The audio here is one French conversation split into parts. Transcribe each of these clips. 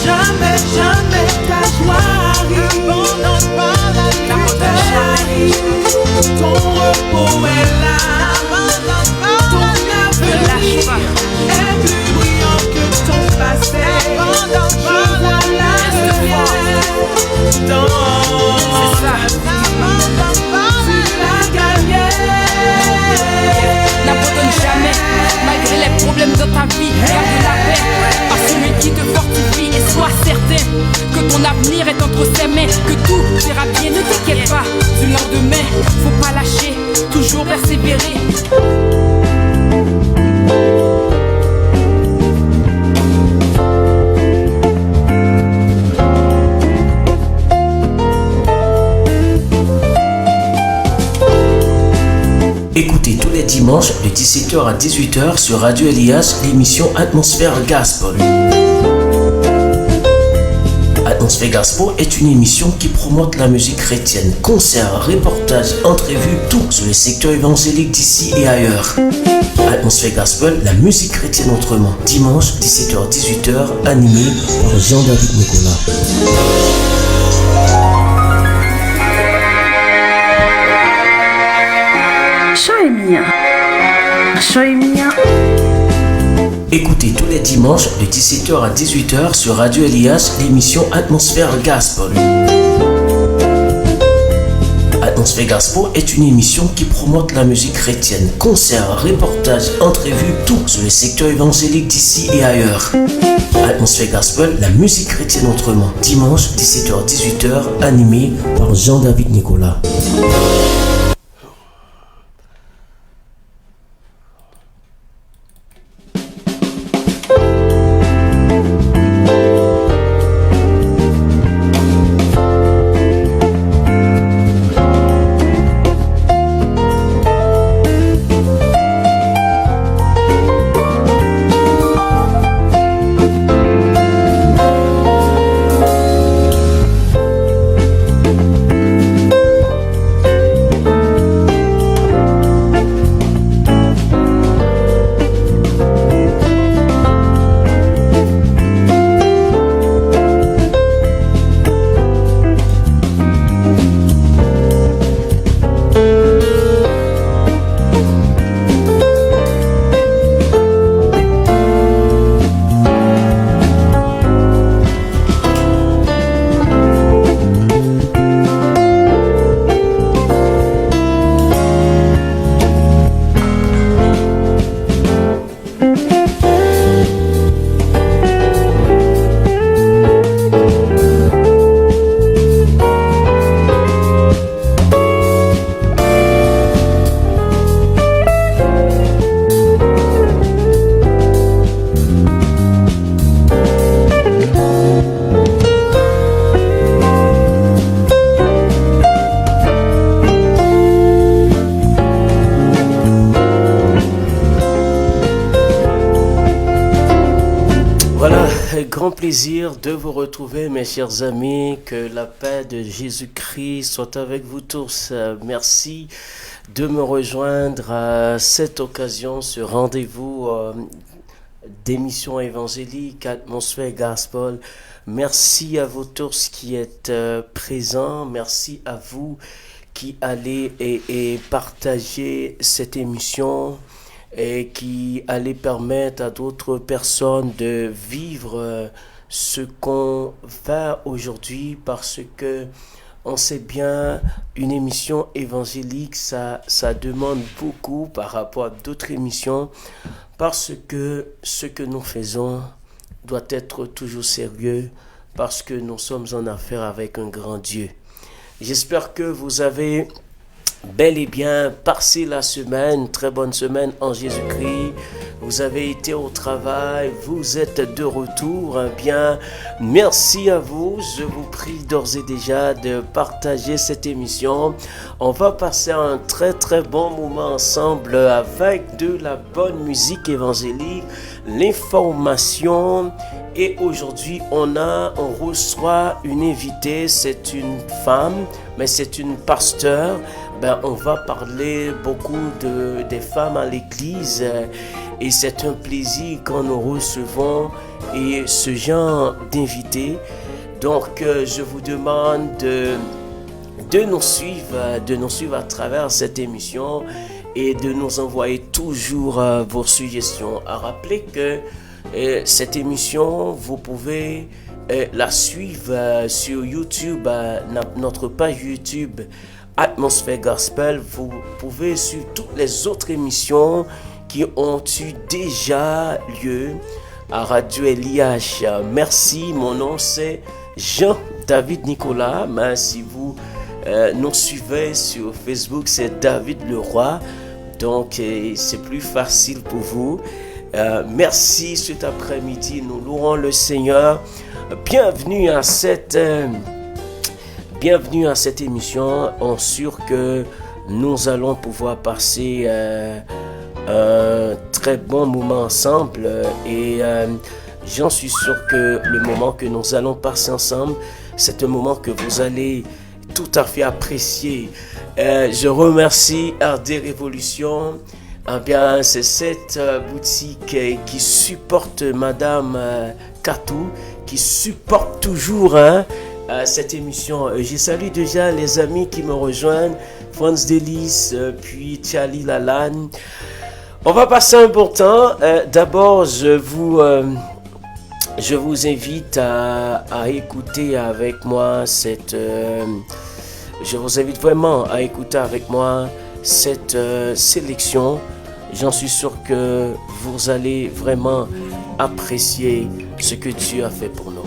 jamais, jamais ta joie n'abandonne pas la lutte. Ton repos est là, ton avenir est plus brillant que ton passé. Je vois la lumière dans la vie, tu l'as gagné. N'abandonne jamais, malgré les problèmes de ta vie. Garde la paix à celui qui te fortifie et sois certain que ton avenir est entre ses mains, que tout ira bien, ne t'inquiète pas du lendemain. Faut pas lâcher, toujours persévérer. Écoutez tous les dimanches de 17h à 18h sur Radio Elias l'émission Atmosphère Gospel. Atmosphère Gospel est une émission qui promote la musique chrétienne, concerts, reportages, entrevues, tout sur les secteurs évangéliques d'ici et ailleurs. Atmosphère Gospel, la musique chrétienne autrement. Dimanche 17h-18h, animé par Jean-David Nicolas. Écoutez tous les dimanches de 17h à 18h sur Radio Elias l'émission Atmosphère Gospel. Atmosphère Gospel est une émission qui promote la musique chrétienne, concerts, reportages, entrevues, tout sur les secteurs évangéliques d'ici et ailleurs. Atmosphère Gospel, la musique chrétienne autrement. Dimanche 17h-18h, animé par Jean-David Nicolas. Grand plaisir de vous retrouver, mes chers amis. Que la paix de Jésus-Christ soit avec vous tous. Merci de me rejoindre à cette occasion, ce rendez-vous d'émission évangélique Atmosphère Gospel. Merci à vous tous qui êtes présents. Merci à vous qui allez et partager cette émission et qui allait permettre à d'autres personnes de vivre ce qu'on fait aujourd'hui, parce que on sait bien, une émission évangélique, ça demande beaucoup par rapport à d'autres émissions, parce que ce que nous faisons doit être toujours sérieux, parce que nous sommes en affaire avec un grand Dieu. J'espère que vous avez bel et bien passé la semaine, très bonne semaine en Jésus-Christ. Vous avez été au travail, vous êtes de retour. Bien, merci à vous. Je vous prie d'ores et déjà de partager cette émission. On va passer un très très bon moment ensemble avec de la bonne musique évangélique, l'information. Et aujourd'hui, on reçoit une invitée. C'est une femme, mais c'est une pasteur. On va parler beaucoup des femmes à l'église et c'est un plaisir quand nous recevons et ce genre d'invités. Donc je vous demande de nous suivre à travers cette émission et de nous envoyer toujours vos suggestions. À rappeler que cette émission, vous pouvez la suivre sur YouTube, notre page YouTube Atmosphère Gospel. Vous pouvez suivre toutes les autres émissions qui ont eu déjà lieu à Radio LIH. Merci, mon nom c'est Jean-David Nicolas. Mais si vous nous suivez sur Facebook, c'est David Leroy. Donc c'est plus facile pour vous. Merci cet après-midi. Nous louons le Seigneur. Bienvenue à cette émission. On est sûr que nous allons pouvoir passer un très bon moment ensemble et j'en suis sûr que le moment que nous allons passer ensemble, c'est un moment que vous allez tout à fait apprécier. Je remercie RD Révolution. Bien, c'est cette boutique qui supporte Madame Katou, qui supporte toujours cette émission. Je salue déjà les amis qui me rejoignent, Franz Delis, puis Charlie Lalanne. On va passer un bon temps. D'abord, je vous invite à écouter avec moi je vous invite vraiment à écouter avec moi cette sélection. J'en suis sûr que vous allez vraiment apprécier ce que Dieu a fait pour nous.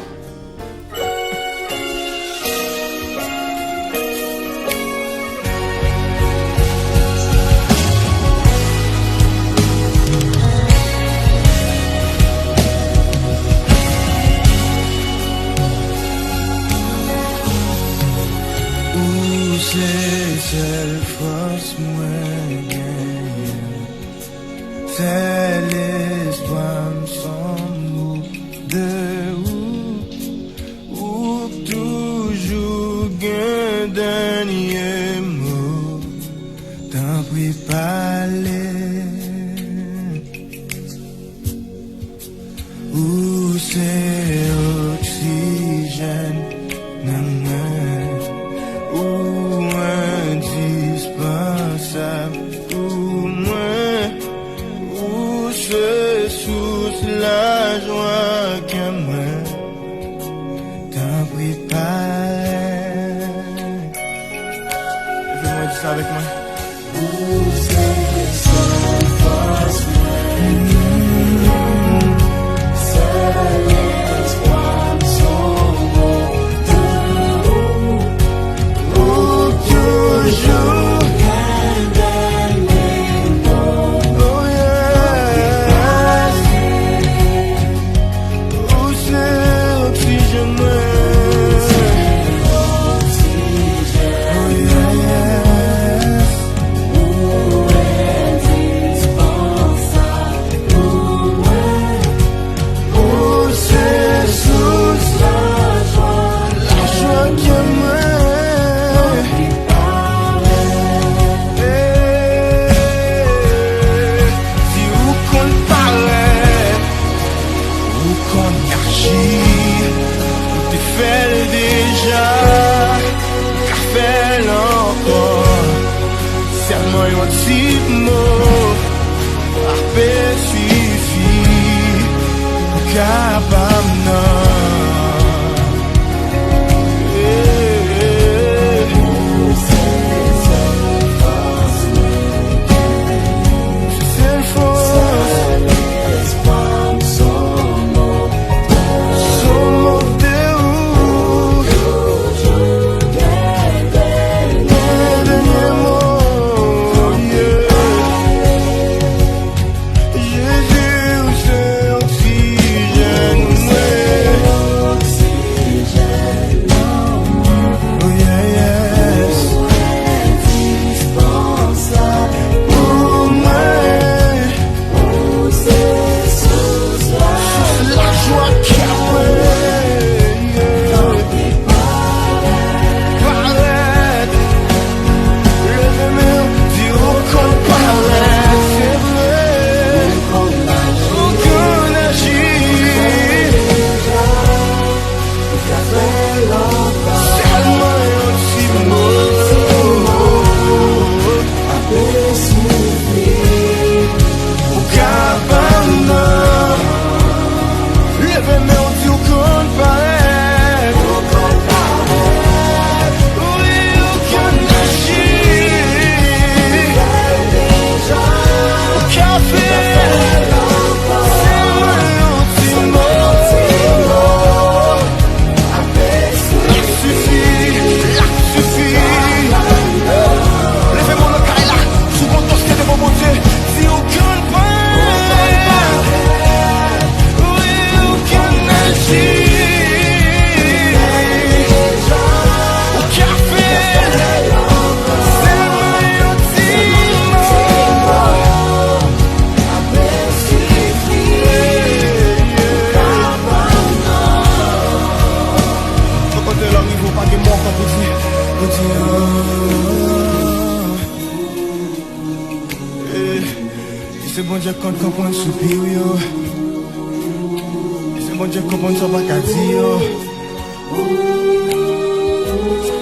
C'est l'espoir sans mots de ou toujours un dernier mot t'en prie parler ou c'est oxygène ou indispensable sous la joie que moi t'en prépare. Fais-moi dire ça avec moi. Jésus, c'est oxygène. Dieu qu'on comprenne soupir yo. C'est bon Dieu comprenne son pas qu'à dire yo.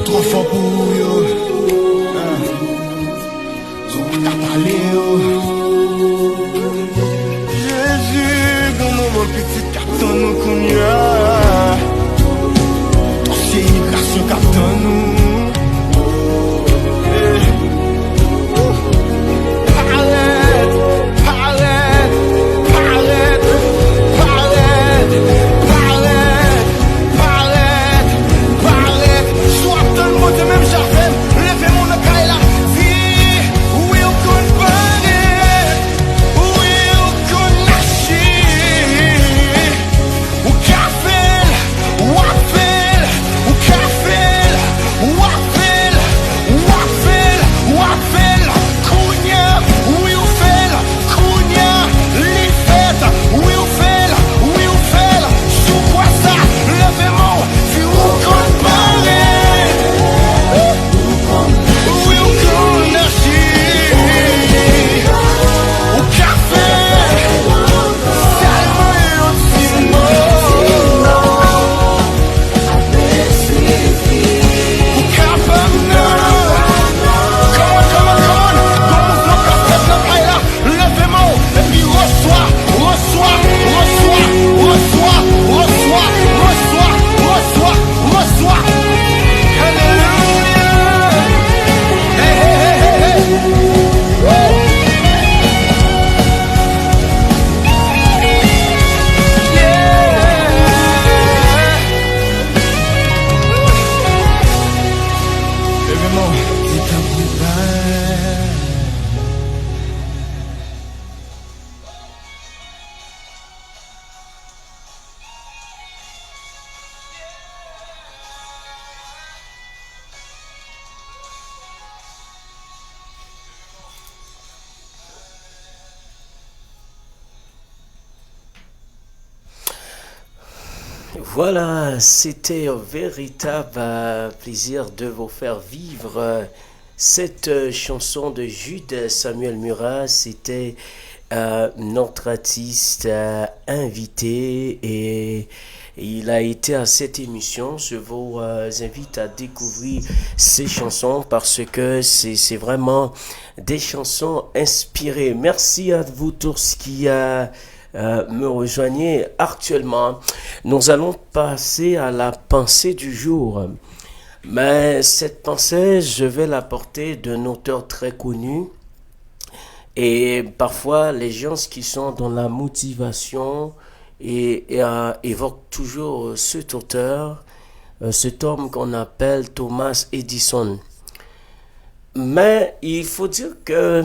Trop fort pour yo. Son pas qu'à parler yo. Jésus, dans mon petit carton nous qu'on y a. Dossier immigration carton nous. Voilà, c'était un véritable plaisir de vous faire vivre cette chanson de Jude Samuel Murat. C'était notre artiste invité et il a été à cette émission. Je vous invite à découvrir ces chansons parce que c'est vraiment des chansons inspirées. Merci à vous tous qui me rejoignez actuellement. Nous allons passer à la pensée du jour. Mais cette pensée, je vais la porter d'un auteur très connu. Et parfois, les gens qui sont dans la motivation évoquent toujours cet auteur, cet homme qu'on appelle Thomas Edison. Mais il faut dire que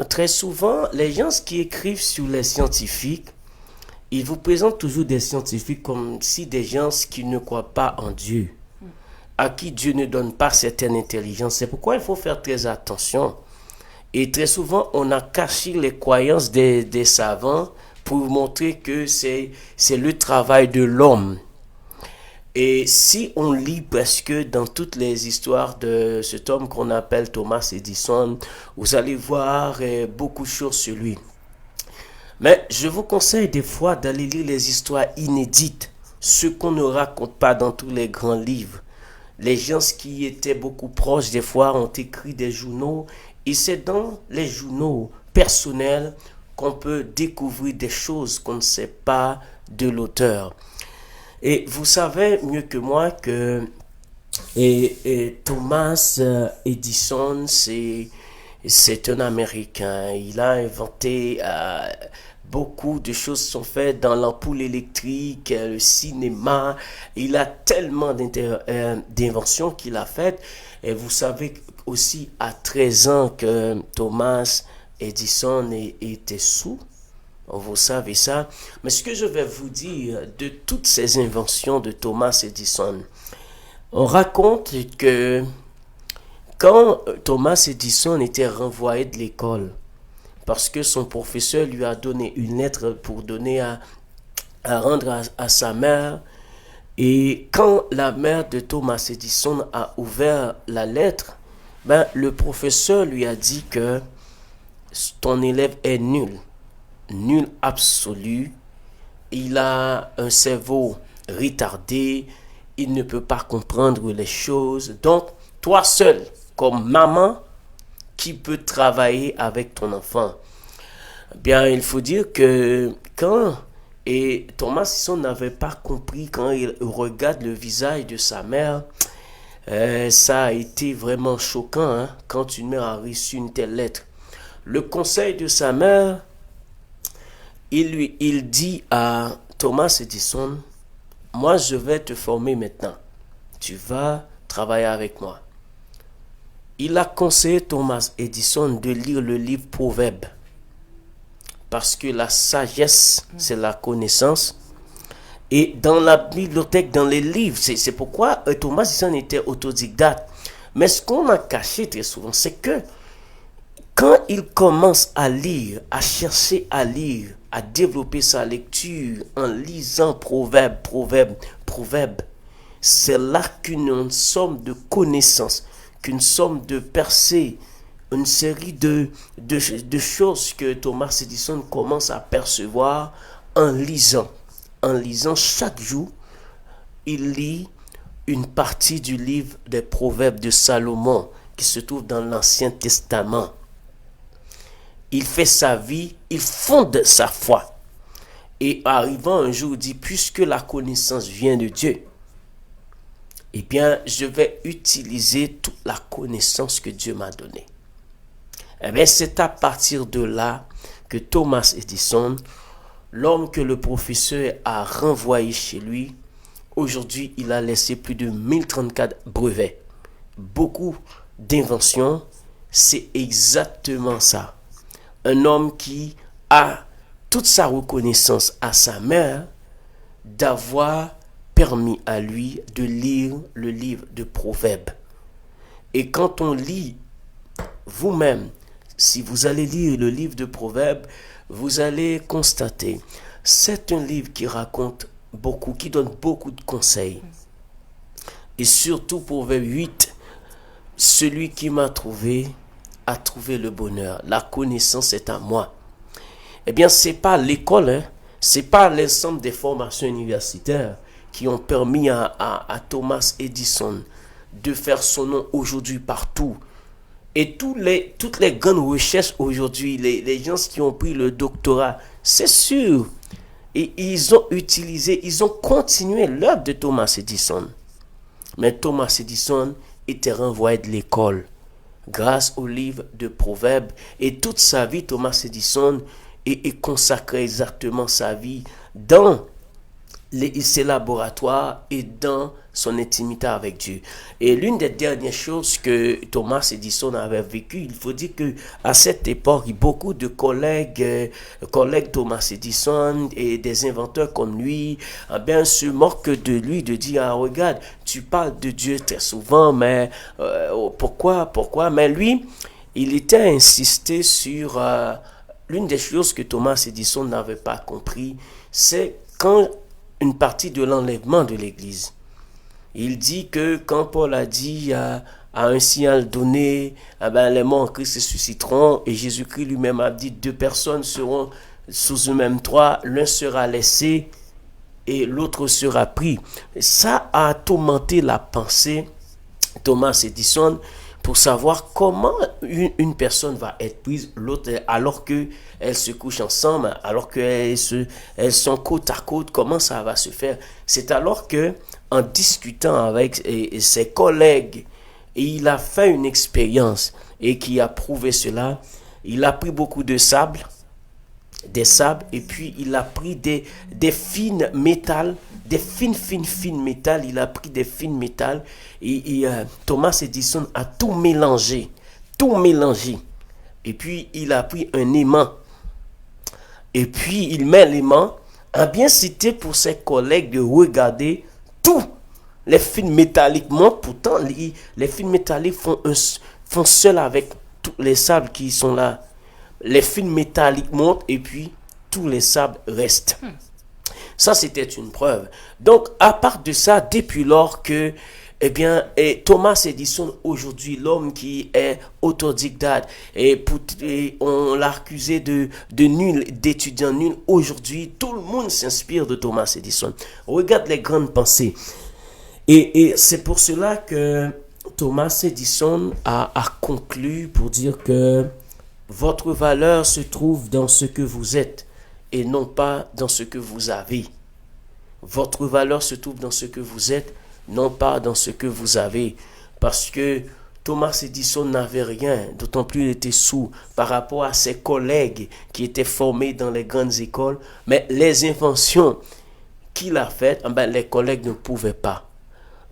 très souvent, les gens qui écrivent sur les scientifiques, ils vous présentent toujours des scientifiques comme si des gens qui ne croient pas en Dieu, à qui Dieu ne donne pas certaine intelligence. C'est pourquoi il faut faire très attention. Et très souvent, on a caché les croyances des savants pour montrer que c'est le travail de l'homme. Et si on lit presque dans toutes les histoires de cet homme qu'on appelle Thomas Edison, vous allez voir beaucoup de choses sur lui. Mais je vous conseille des fois d'aller lire les histoires inédites, ce qu'on ne raconte pas dans tous les grands livres. Les gens qui étaient beaucoup proches des fois ont écrit des journaux et c'est dans les journaux personnels qu'on peut découvrir des choses qu'on ne sait pas de l'auteur. Et vous savez mieux que moi que Thomas Edison, c'est un Américain. Il a inventé beaucoup de choses sont faites dans l'ampoule électrique, le cinéma. Il a tellement d'inventions qu'il a faites. Et vous savez aussi à 13 ans que Thomas Edison était sous. Vous savez ça. Mais ce que je vais vous dire de toutes ces inventions de Thomas Edison, on raconte que quand Thomas Edison était renvoyé de l'école, parce que son professeur lui a donné une lettre pour donner à rendre à sa mère, et quand la mère de Thomas Edison a ouvert la lettre, le professeur lui a dit que ton élève est nul. nul absolu. Il a un cerveau retardé. Il ne peut pas comprendre les choses. Donc, toi seul, comme maman, qui peut travailler avec ton enfant? Bien, il faut dire que quand Thomas Edison n'avait pas compris, quand il regarde le visage de sa mère, ça a été vraiment choquant, hein, quand une mère a reçu une telle lettre. Le conseil de sa mère, il dit à Thomas Edison: moi je vais te former maintenant, tu vas travailler avec moi. Il a conseillé Thomas Edison de lire le livre Proverbes, parce que la sagesse, c'est la connaissance. Et dans la bibliothèque, dans les livres, c'est pourquoi Thomas Edison était autodidacte. Mais ce qu'on a caché très souvent, c'est que quand il commence à lire, à chercher à lire, à développer sa lecture en lisant Proverbes, c'est là qu'une somme de connaissances, qu'une somme de percées, une série de choses que Thomas Edison commence à percevoir en lisant. En lisant chaque jour, il lit une partie du livre des Proverbes de Salomon qui se trouve dans l'Ancien Testament. Il fait sa vie, il fonde sa foi. Et arrivant un jour, il dit: puisque la connaissance vient de Dieu, eh bien, je vais utiliser toute la connaissance que Dieu m'a donnée. Eh bien, c'est à partir de là que Thomas Edison, l'homme que le professeur a renvoyé chez lui, aujourd'hui, il a laissé plus de 1034 brevets. Beaucoup d'inventions, c'est exactement ça. Un homme qui a toute sa reconnaissance à sa mère d'avoir permis à lui de lire le livre de Proverbes. Et quand on lit, vous-même, si vous allez lire le livre de Proverbes, vous allez constater, c'est un livre qui raconte beaucoup, qui donne beaucoup de conseils. Et surtout Proverbe 8, celui qui m'a trouvé a trouvé le bonheur. La connaissance est à moi. Eh bien, c'est pas l'école, hein, c'est pas l'ensemble des formations universitaires qui ont permis à Thomas Edison de faire son nom aujourd'hui partout. Et toutes les grandes recherches aujourd'hui, les gens qui ont pris le doctorat, c'est sûr. Et ils ont continué l'œuvre de Thomas Edison. Mais Thomas Edison était renvoyé de l'école grâce au livre de Proverbes. Et toute sa vie, Thomas Edison est consacré exactement sa vie dans ses laboratoires et dans son intimité avec Dieu. Et l'une des dernières choses que Thomas Edison avait vécu, il faut dire que à cette époque, beaucoup de collègues Thomas Edison et des inventeurs comme lui, se moquent de lui, de dire: regarde, tu parles de Dieu très souvent, mais pourquoi? Mais lui, il était insisté sur l'une des choses que Thomas Edison n'avait pas compris, c'est quand une partie de l'enlèvement de l'Église. Il dit que quand Paul a dit à un signal donné, les morts en Christ se susciteront, et Jésus-Christ lui-même a dit: 2 personnes seront sous un même toit, l'un sera laissé et l'autre sera pris. Ça a tourmenté la pensée de Thomas Edison pour savoir comment une personne va être prise, l'autre, alors qu'elles se couchent ensemble, alors qu'elles sont côte à côte, comment ça va se faire? C'est alors que, en discutant avec ses collègues, et il a fait une expérience et qui a prouvé cela. Il a pris beaucoup de sable, des sables, et puis il a pris des fines métals, des fines métals. Il a pris des fines métals et Thomas Edison a tout mélangé. Et puis il a pris un aimant. Et puis il met l'aimant. C'était pour ses collègues de regarder tout. Les fils métalliques montent, pourtant les fils métalliques font seul avec tous les sables qui sont là. Les fils métalliques montent et puis tous les sables restent. Ça, c'était une preuve. Donc, à part de ça, depuis lors que Eh bien, et Thomas Edison, aujourd'hui, l'homme qui est autodidacte, et on l'a accusé de nul, d'étudiant nul. Aujourd'hui, tout le monde s'inspire de Thomas Edison. Regarde les grandes pensées. Et c'est pour cela que Thomas Edison a conclu pour dire que votre valeur se trouve dans ce que vous êtes et non pas dans ce que vous avez. Votre valeur se trouve dans ce que vous êtes, non pas dans ce que vous avez. Parce que Thomas Edison n'avait rien, d'autant plus il était sourd par rapport à ses collègues qui étaient formés dans les grandes écoles. Mais les inventions qu'il a faites, les collègues ne pouvaient pas.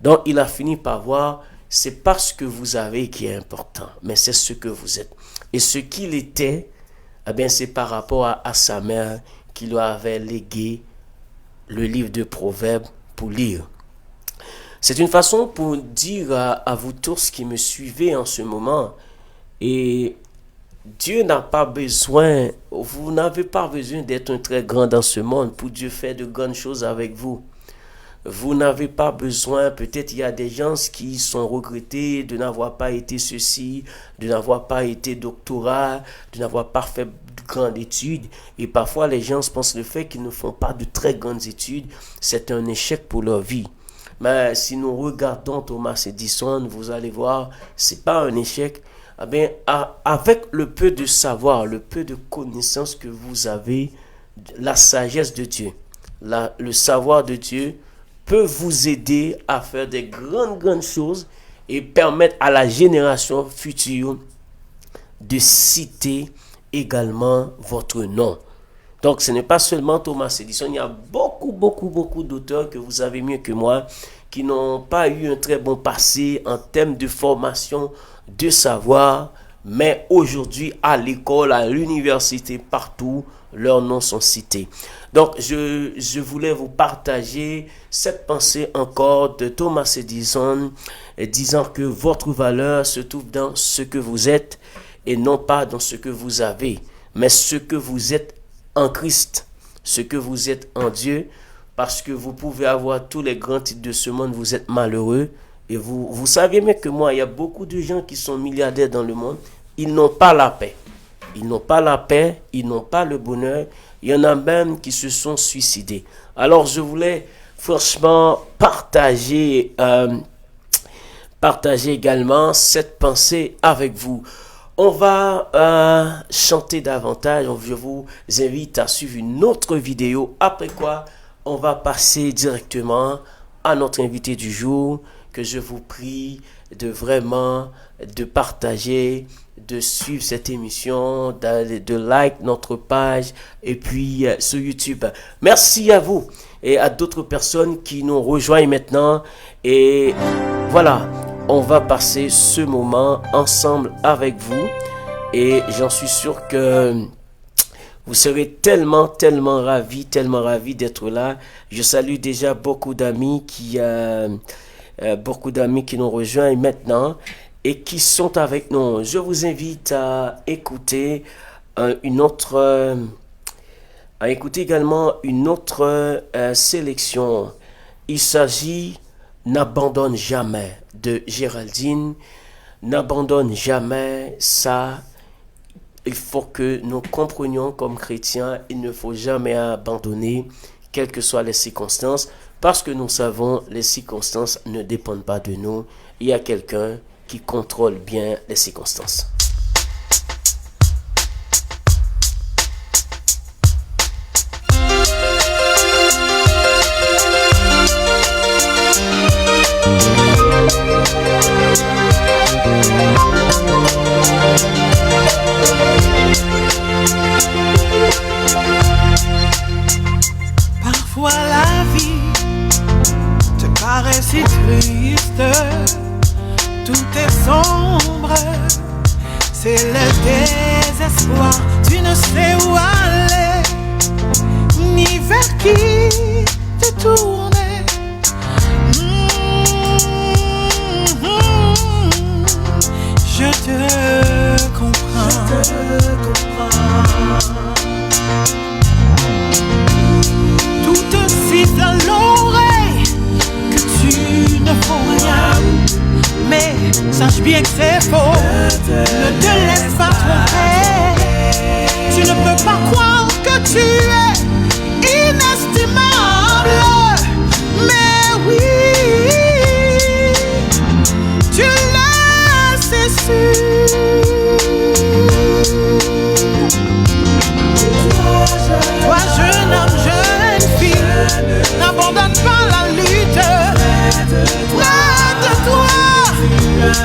Donc il a fini par voir, c'est pas ce que vous avez qui est important, mais c'est ce que vous êtes. Et ce qu'il était, c'est par rapport à sa mère qui lui avait légué le livre de Proverbes pour lire. C'est une façon pour dire à vous tous qui me suivez en ce moment, et Dieu n'a pas besoin, vous n'avez pas besoin d'être un très grand dans ce monde pour Dieu faire de grandes choses avec vous. Vous n'avez pas besoin, peut-être il y a des gens qui sont regrettés de n'avoir pas été ceci, de n'avoir pas été doctorat, de n'avoir pas fait de grandes études. Et parfois les gens pensent le fait qu'ils ne font pas de très grandes études, c'est un échec pour leur vie. Mais si nous regardons Thomas Edison, vous allez voir, c'est pas un échec. Avec le peu de savoir, le peu de connaissances que vous avez, la sagesse de Dieu, le savoir de Dieu, peut vous aider à faire des grandes choses et permettre à la génération future de citer également votre nom. Donc ce n'est pas seulement Thomas Edison, il y a beaucoup d'auteurs que vous avez mieux que moi qui n'ont pas eu un très bon passé en termes de formation, de savoir, mais aujourd'hui à l'école, à l'université, partout, leurs noms sont cités. Donc, je voulais vous partager cette pensée encore de Thomas Edison, disant que votre valeur se trouve dans ce que vous êtes et non pas dans ce que vous avez, mais ce que vous êtes en Christ, ce que vous êtes en Dieu, parce que vous pouvez avoir tous les grands titres de ce monde, vous êtes malheureux, et vous savez mieux que moi, il y a beaucoup de gens qui sont milliardaires dans le monde, ils n'ont pas la paix. Ils n'ont pas la paix, ils n'ont pas le bonheur. Il y en a même qui se sont suicidés. Alors je voulais franchement partager également cette pensée avec vous. On va chanter davantage. Je vous invite à suivre une autre vidéo. Après quoi, on va passer directement à notre invité du jour, que je vous prie de partager, de suivre cette émission, de like notre page et puis sur YouTube. Merci à vous et à d'autres personnes qui nous rejoignent maintenant. Et voilà, on va passer ce moment ensemble avec vous et j'en suis sûr que vous serez tellement ravis d'être là. Je salue déjà beaucoup d'amis qui nous rejoignent maintenant et qui sont avec nous. Je vous invite à écouter également une autre sélection. Il s'agit N'abandonne jamais de Géraldine. N'abandonne jamais, ça, il faut que nous comprenions comme chrétiens, il ne faut jamais abandonner, quelles que soient les circonstances, parce que nous savons les circonstances ne dépendent pas de nous. Il y a quelqu'un qui contrôle bien les circonstances. Parfois la vie te paraît si triste, tout est sombre, c'est le désespoir, tu ne sais où aller, ni vers qui te tourner. Je te comprends. Tout te siffle à l'oreille que tu ne faut rien. Sache bien que c'est faux. Ne te laisse pas tromper. Tu ne peux pas croire que tu es inestimable. Mais oui, tu l'as, c'est sûr. Toi, jeune homme, jeune fille, n'abandonne pas la lutte. Près de toi,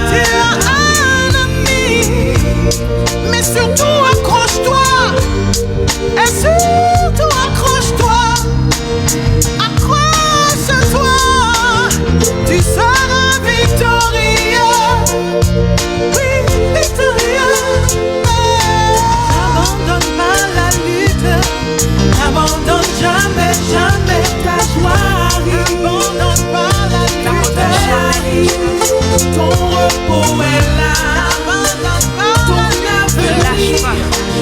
tu as un ami. Mais surtout, accroche-toi. Et surtout, accroche-toi. Accroche-toi. Tu seras victorieux. Oui, victorieux. N'abandonne pas la lutte. N'abandonne jamais, jamais ta joie. N'abandonne pas la lutte. Ton repos est là. N'abandonne pas ton avenir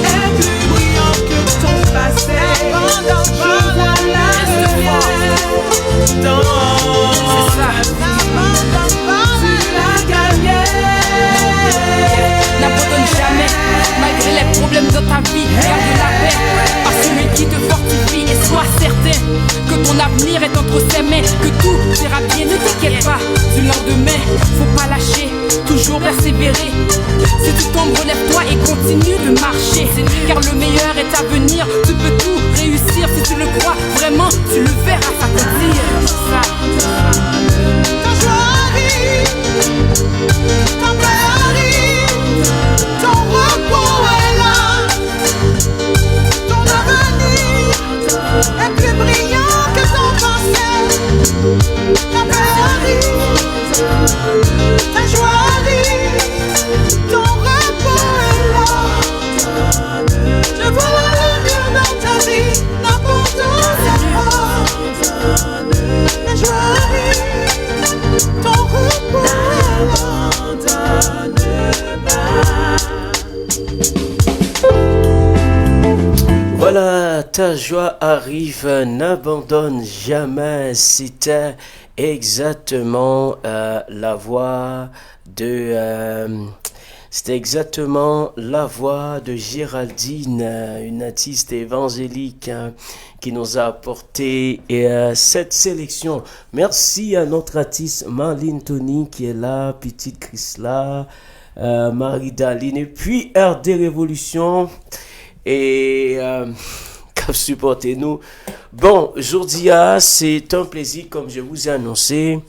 est plus brillant que ton passé. N'abandonne pas la lumière dans ta vie. N'abandonne pas, tu l'as gagné. N'abandonne jamais, malgré les problèmes de ta vie. Garde la paix par celui qui te fortifie. Et sois certain que ton avenir est entre ses mains. Que tout ira bien, ne t'inquiète pas du lendemain. Faut pas lâcher, toujours persévérer. Si tu tombes, relève-toi et continue de marcher. Car le meilleur est à venir. Tu peux tout réussir si tu le crois. Vraiment, tu le verras s'accomplir. Ta joie arrive, ta paix arrive, ton repos est là, ton avenir est plus brillant que ton passé. Ta paix arrive, ta joie arrive, ton repos est là. Je vois la lumière dans ta vie, n'abandonne pas. Ta joie arrive, ton repos est là. Voilà, ta joie arrive, n'abandonne jamais. C'était exactement la voix de... C'était exactement la voix de Géraldine, une artiste évangélique qui nous a apporté cette sélection. Merci à notre artiste Marlene Tony qui est là, petite Chrisla, Marie-Daline et puis RD Révolution et supportez-nous. Bon, aujourd'hui, c'est un plaisir comme je vous ai annoncé.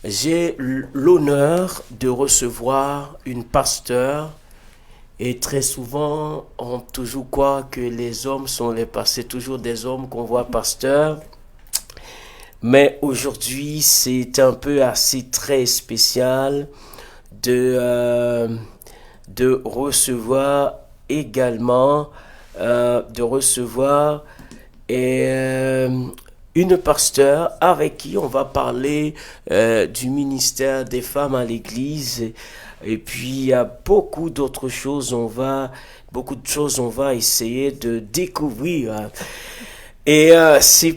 J'ai l'honneur de recevoir une pasteur et très souvent on toujours croit que les hommes sont les pasteurs, toujours des hommes qu'on voit pasteurs, mais aujourd'hui c'est un peu assez très spécial de recevoir également une pasteur avec qui on va parler du ministère des femmes à l'église et puis il y a beaucoup d'autres choses on va essayer de découvrir et c'est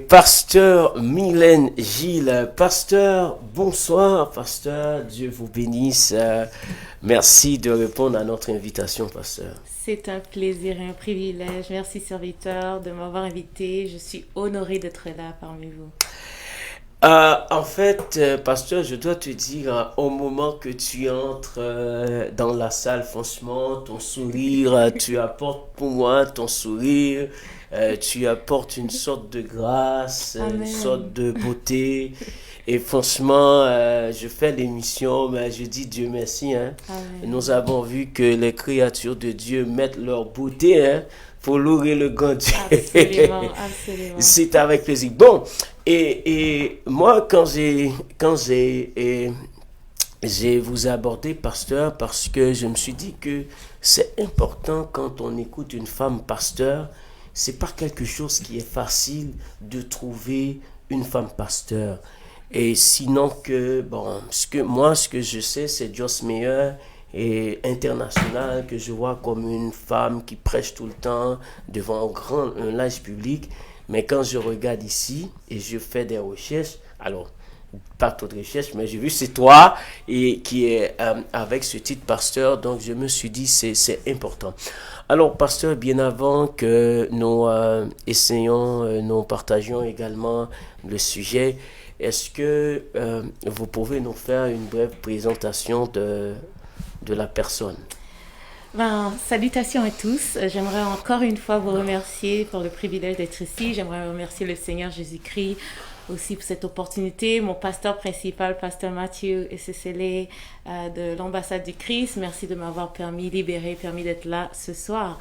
pasteur Mylène Gilles. Pasteur, bonsoir pasteur, Dieu vous bénisse, merci de répondre à notre invitation pasteur. C'est un plaisir et un privilège. Merci, serviteur, de m'avoir invité. Je suis honorée d'être là parmi vous. En fait, pasteur, je dois te dire, au moment que tu entres dans la salle, franchement, ton sourire, tu apportes pour moi ton sourire, tu apportes une sorte de grâce, Amen. Une sorte de beauté. Et franchement, je fais l'émission, mais je dis Dieu merci. Hein. Nous avons vu que les créatures de Dieu mettent leur beauté pour louer le grand Dieu. Absolument, absolument. C'est avec plaisir. Bon, et moi, quand j'ai vous abordé, pasteur, parce que je me suis dit que c'est important quand on écoute une femme pasteur, c'est pas quelque chose qui est facile de trouver une femme pasteur. Et sinon que, bon, ce que je sais, c'est Joyce Meyer et internationale que je vois comme une femme qui prêche tout le temps devant un large public. Mais quand je regarde ici et je fais des recherches, alors pas trop de recherche, mais j'ai vu c'est toi et qui est avec ce titre pasteur, donc je me suis dit c'est important. Alors pasteur, bien avant que nous nous partagions également le sujet, est-ce que vous pouvez nous faire une brève présentation de la personne? Salutations à tous. J'aimerais encore une fois vous remercier pour le privilège d'être ici. J'aimerais remercier le Seigneur Jésus-Christ aussi pour cette opportunité. Mon pasteur principal, pasteur Mathieu Essesele de l'ambassade du Christ. Merci de m'avoir permis d'être là ce soir.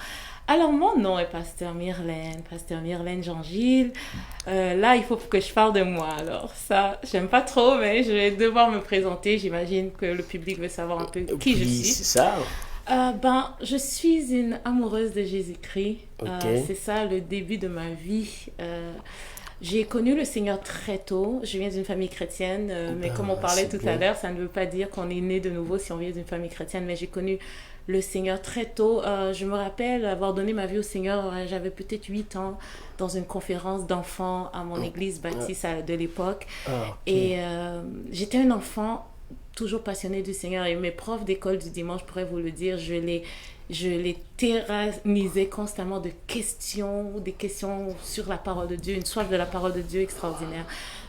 Alors, mon nom est pasteur Myrlène Jean-Gilles. Là, il faut que je parle de moi. Alors, ça, j'aime pas trop, mais je vais devoir me présenter. J'imagine que le public veut savoir un peu qui je suis. C'est ça. Je suis une amoureuse de Jésus-Christ. Okay. C'est ça le début de ma vie. J'ai connu le Seigneur très tôt. Je viens d'une famille chrétienne, mais comme on parlait tout à l'heure, ça ne veut pas dire qu'on est né de nouveau si on vient d'une famille chrétienne, mais j'ai connu le Seigneur très tôt. Je me rappelle avoir donné ma vie au Seigneur, j'avais peut-être 8 ans, dans une conférence d'enfants à mon église baptiste de l'époque. Et j'étais un enfant toujours passionné du Seigneur, et mes profs d'école du dimanche pourraient vous le dire, je les tyrannisais constamment des questions sur la parole de Dieu, une soif de la parole de Dieu extraordinaire.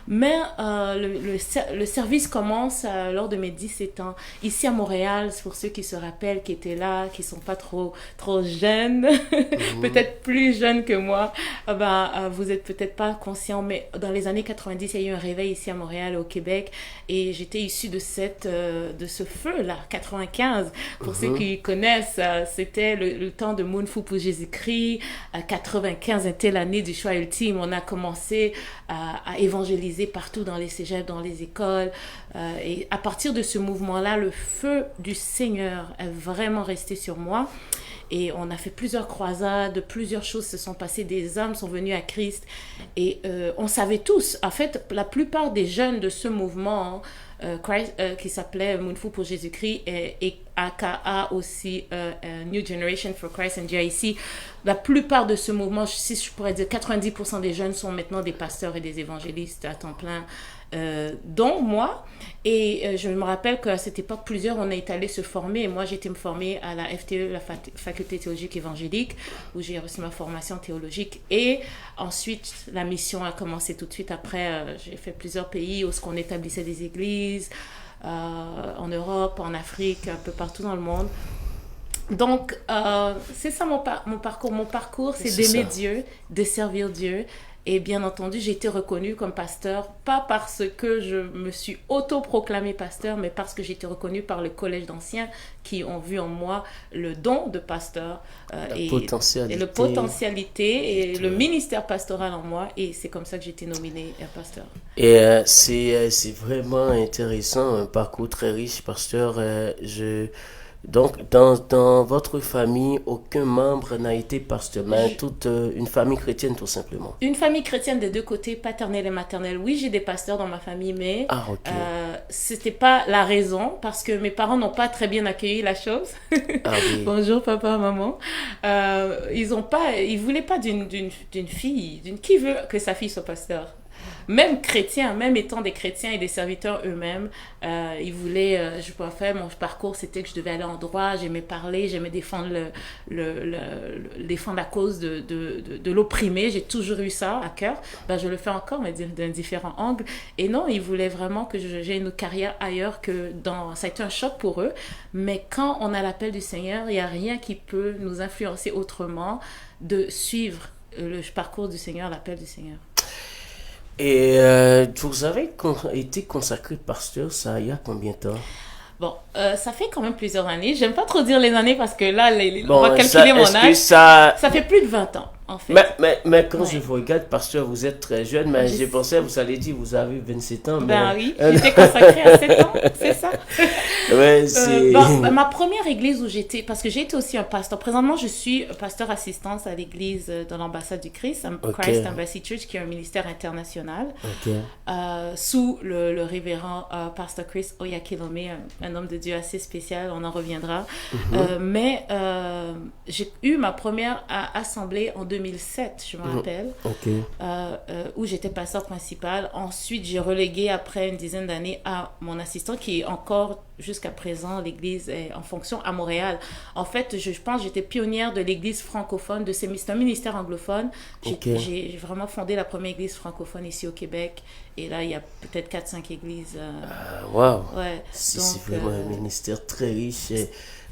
Mais le service commence lors de mes 17 ans, ici à Montréal, pour ceux qui se rappellent, qui étaient là, qui ne sont pas trop jeunes, peut-être plus jeunes que moi, vous n'êtes peut-être pas conscients, mais dans les années 90, il y a eu un réveil ici à Montréal, au Québec, et j'étais issue de ce feu-là, 95. Pour ceux qui connaissent, c'était le temps de Moon Fou pour Jésus-Christ. 95 était l'année du choix ultime. On a commencé à évangéliser partout dans les cégeps, dans les écoles. Et à partir de ce mouvement-là, le feu du Seigneur est vraiment resté sur moi. Et on a fait plusieurs croisades, plusieurs choses se sont passées, des âmes sont venues à Christ. Et on savait tous, en fait, la plupart des jeunes de ce mouvement qui s'appelait Moon Fou pour Jésus-Christ et AKA aussi New Generation for Christ and GIC, la plupart de ce mouvement, si je pourrais dire 90% des jeunes sont maintenant des pasteurs et des évangélistes à temps plein, dont moi. Et je me rappelle qu'à cette époque, plusieurs, on est allé se former. Et moi, j'ai été me former à la FTE, la Faculté théologique évangélique, où j'ai reçu ma formation théologique. Et ensuite, la mission a commencé tout de suite après. J'ai fait plusieurs pays où on établissait des églises, en Europe, en Afrique, un peu partout dans le monde. Donc, c'est ça mon parcours. Mon parcours, c'est d'aimer Dieu, de servir Dieu. Et bien entendu, j'ai été reconnue comme pasteur, pas parce que je me suis autoproclamée pasteur, mais parce que j'ai été reconnue par le collège d'anciens qui ont vu en moi le don de pasteur et la potentialité et le ministère pastoral en moi. Et c'est comme ça que j'ai été nominée pasteur. Et c'est vraiment intéressant, un parcours très riche, pasteur. Donc, dans votre famille, aucun membre n'a été pasteur, mais toute une famille chrétienne, tout simplement. Une famille chrétienne des deux côtés, paternelle et maternelle. Oui, j'ai des pasteurs dans ma famille, mais c'était pas la raison, parce que mes parents n'ont pas très bien accueilli la chose. Oui. Bonjour, papa, maman. Ils voulaient pas d'une fille, qui veut que sa fille soit pasteur. Même chrétiens, même étant des chrétiens et des serviteurs eux-mêmes, ils voulaient, mon parcours, c'était que je devais aller en droit, j'aimais parler, j'aimais défendre défendre la cause de l'opprimé, j'ai toujours eu ça à cœur, je le fais encore, mais d'un différent angle. Et non, ils voulaient vraiment que j'ai une carrière ailleurs ça a été un choc pour eux, mais quand on a l'appel du Seigneur, il n'y a rien qui peut nous influencer autrement de suivre le parcours du Seigneur, l'appel du Seigneur. Et vous avez été consacré pasteur, ça il y a combien de temps? Bon, ça fait quand même plusieurs années. J'aime pas trop dire les années parce que là, on va calculer mon âge. Ça fait plus de 20 ans, en fait. Mais quand je vous regarde, pasteur, vous êtes très jeune, mais j'ai pensé, vous allez dire, vous avez 27 ans. Oui, j'étais consacrée à 7 ans, c'est ça. Ouais, ma première église où j'étais, parce que j'ai été aussi un pasteur. Présentement, je suis pasteur assistance à l'église de l'ambassade du Christ, Christ Embassy Church, qui est un ministère international, sous le révérend pasteur Chris Oyakilome, un homme de Dieu assez spécial, on en reviendra. Mais j'ai eu ma première assemblée en 2007, je me rappelle, Ok. où j'étais pasteur principal. Ensuite, j'ai relégué après une dizaine d'années à mon assistant qui est encore jusqu'à présent, l'église est en fonction à Montréal. En fait, je pense que j'étais pionnière de l'église francophone, c'est un ministère anglophone. J'ai vraiment fondé la première église francophone ici au Québec. Et là, il y a peut-être 4-5 églises. Wow. Ouais. C'est vraiment un ministère très riche. Et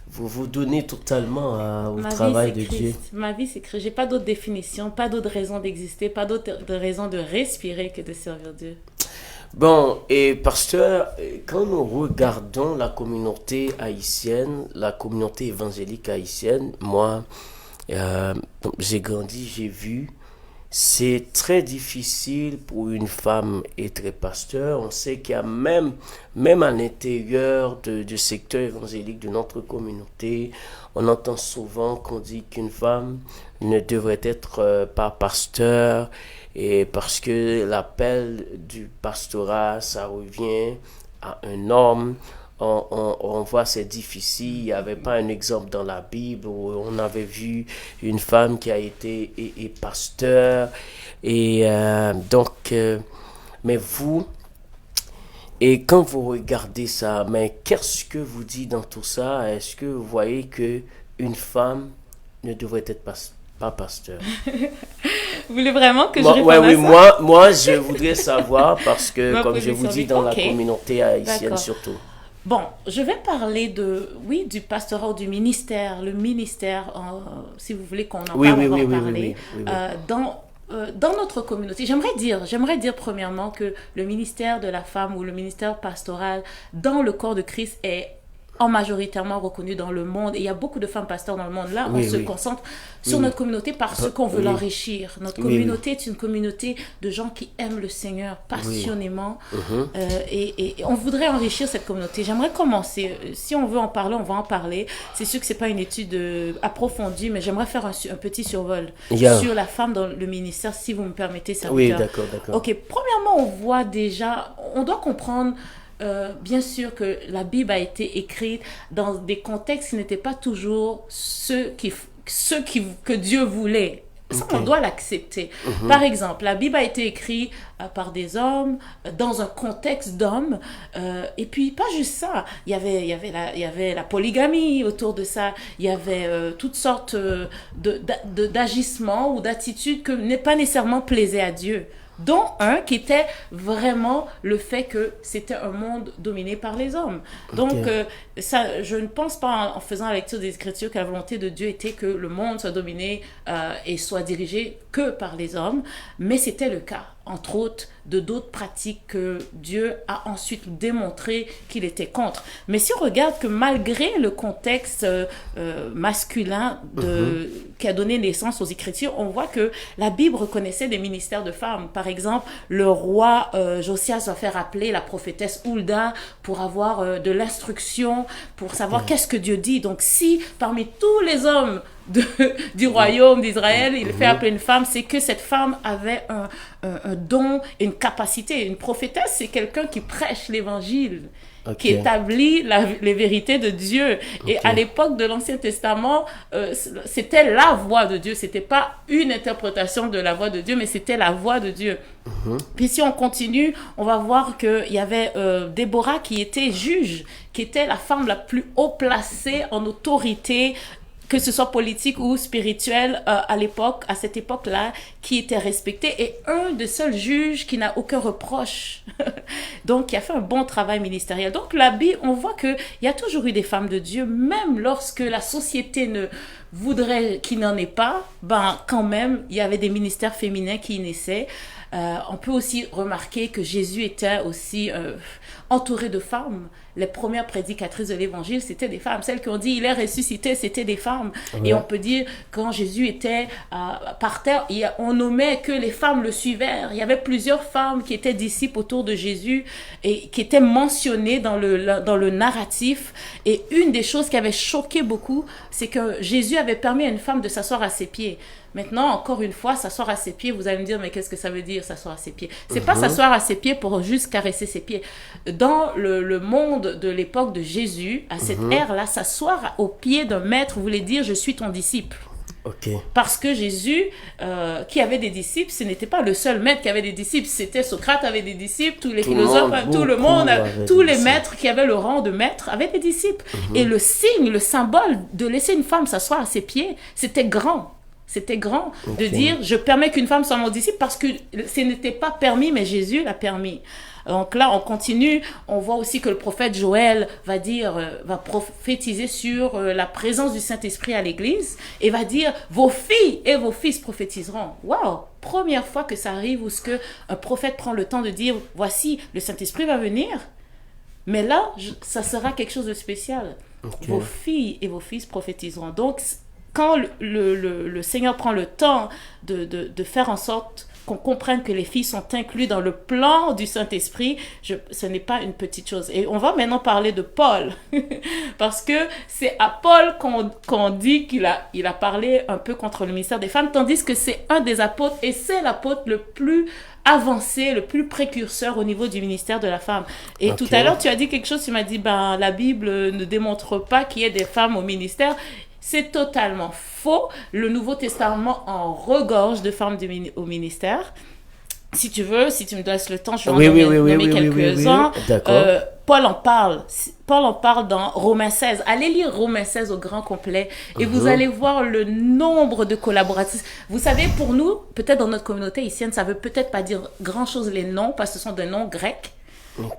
vous vous donnez totalement au ma travail vie, de Dieu. Ma vie, c'est Christ. J'ai pas d'autre définition, pas d'autre raison d'exister, pas d'autre raison de respirer que de servir Dieu. Bon, et pasteur, quand nous regardons la communauté haïtienne, la communauté évangélique haïtienne, moi, j'ai grandi, j'ai vu, c'est très difficile pour une femme être pasteur. On sait qu'il y a même à l'intérieur du secteur évangélique de notre communauté, on entend souvent qu'on dit qu'une femme ne devrait être pas pasteur, et parce que l'appel du pastorat, ça revient à un homme. On voit c'est difficile. Il n'y avait pas un exemple dans la Bible où on avait vu une femme qui a été pasteur. Et mais vous, et quand vous regardez ça, mais qu'est-ce que vous dites dans tout ça? Est-ce que vous voyez que une femme ne devrait être pas pasteur? Vous voulez vraiment que je réponde à oui, ça? moi, je voudrais savoir parce que, Ma comme je vous dis, dans position, la communauté haïtienne D'accord. surtout. Bon, je vais parler du pastorat ou du ministère. Le ministère, si vous voulez qu'on en parle, on va en parler. Oui. Dans notre communauté, j'aimerais dire premièrement que le ministère de la femme ou le ministère pastoral dans le corps de Christ est majoritairement reconnu dans le monde. Et il y a beaucoup de femmes pasteurs dans le monde. Là, on se concentre sur notre communauté parce qu'on veut l'enrichir. Notre communauté est une communauté de gens qui aiment le Seigneur passionnément. Et on voudrait enrichir cette communauté. J'aimerais commencer. Si on veut en parler, on va en parler. C'est sûr que ce n'est pas une étude approfondie, mais j'aimerais faire un petit survol sur la femme dans le ministère, si vous me permettez, serviteur. Oui, d'accord. Ok, premièrement, on voit déjà, on doit comprendre bien sûr que la Bible a été écrite dans des contextes qui n'étaient pas toujours ceux que Dieu voulait. Ça, on doit l'accepter. Par exemple, la Bible a été écrite par des hommes, dans un contexte d'hommes. Et puis, pas juste ça. Il y avait la polygamie autour de ça. Il y avait toutes sortes d'agissements ou d'attitudes que n'est pas nécessairement plaisaient à Dieu. Dont un qui était vraiment le fait que c'était un monde dominé par les hommes. Donc, ça, je ne pense pas en faisant la lecture des Écritures que la volonté de Dieu était que le monde soit dominé et soit dirigé que par les hommes, mais c'était le cas, entre autres, de d'autres pratiques que Dieu a ensuite démontré qu'il était contre. Mais si on regarde que malgré le contexte masculin qui a donné naissance aux Écritures, on voit que la Bible reconnaissait des ministères de femmes. Par exemple, le roi Josias va faire appeler la prophétesse Hulda pour avoir de l'instruction, pour savoir qu'est-ce que Dieu dit. Donc si parmi tous les hommes du royaume d'Israël, il fait appeler une femme, c'est que cette femme avait un don, une capacité. Une prophétesse, c'est quelqu'un qui prêche l'évangile, qui établit les vérités de Dieu. Et à l'époque de l'Ancien Testament, c'était la voix de Dieu. C'était pas une interprétation de la voix de Dieu, mais c'était la voix de Dieu. Puis si on continue, on va voir qu'il y avait Déborah qui était juge, qui était la femme la plus haut placée en autorité, que ce soit politique ou spirituel à cette époque-là, qui était respecté, et un des seuls juges qui n'a aucun reproche. Donc, qui a fait un bon travail ministériel. Donc, la Bible, on voit qu'il y a toujours eu des femmes de Dieu, même lorsque la société ne voudrait qu'il n'en ait pas, quand même, il y avait des ministères féminins qui naissaient. On peut aussi remarquer que Jésus était aussi entouré de femmes. Les premières prédicatrices de l'évangile, c'était des femmes. Celles qui ont dit il est ressuscité, c'était des femmes. Et on peut dire quand Jésus était par terre, on nommait que les femmes le suivaient. Il y avait plusieurs femmes qui étaient disciples autour de Jésus et qui étaient mentionnées dans le narratif. Et une des choses qui avait choqué beaucoup, c'est que Jésus avait permis à une femme de s'asseoir à ses pieds. Maintenant, encore une fois, s'asseoir à ses pieds, vous allez me dire, mais qu'est-ce que ça veut dire, s'asseoir à ses pieds? C'est pas s'asseoir à ses pieds pour juste caresser ses pieds. Dans le monde de l'époque de Jésus, à cette ère-là, s'asseoir aux pieds d'un maître voulait dire, je suis ton disciple. Ok. Parce que Jésus, qui avait des disciples, ce n'était pas le seul maître qui avait des disciples. C'était Socrate avait des disciples, tous les philosophes, tout le monde, tous les maîtres qui avaient le rang de maître avaient des disciples. Et le signe, le symbole de laisser une femme s'asseoir à ses pieds, c'était grand. C'était grand de dire, je permets qu'une femme soit mon disciple parce que ce n'était pas permis, mais Jésus l'a permis. Donc là, on continue. On voit aussi que le prophète Joël va prophétiser sur la présence du Saint-Esprit à l'Église et va dire, vos filles et vos fils prophétiseront. Waouh! Première fois que ça arrive où un prophète prend le temps de dire, voici, le Saint-Esprit va venir. Mais là, ça sera quelque chose de spécial. Okay. Vos filles et vos fils prophétiseront. Donc, quand le Seigneur prend le temps de faire en sorte qu'on comprenne que les filles sont incluses dans le plan du Saint-Esprit, ce n'est pas une petite chose. Et on va maintenant parler de Paul, parce que c'est à Paul qu'on dit qu'il a parlé un peu contre le ministère des femmes, tandis que c'est un des apôtres, et c'est l'apôtre le plus avancé, le plus précurseur au niveau du ministère de la femme. Et tout à l'heure, tu as dit quelque chose, tu m'as dit, la Bible ne démontre pas qu'il y ait des femmes au ministère. C'est totalement faux. Le Nouveau Testament en regorge de femmes au ministère. Si tu veux, si tu me laisses le temps, je vais nommer quelques-uns. Paul en parle. Paul en parle dans Romains 16. Allez lire Romains 16 au grand complet et vous allez voir le nombre de collaboratrices. Vous savez, pour nous, peut-être dans notre communauté haïtienne, ça veut peut-être pas dire grand-chose les noms parce que ce sont des noms grecs.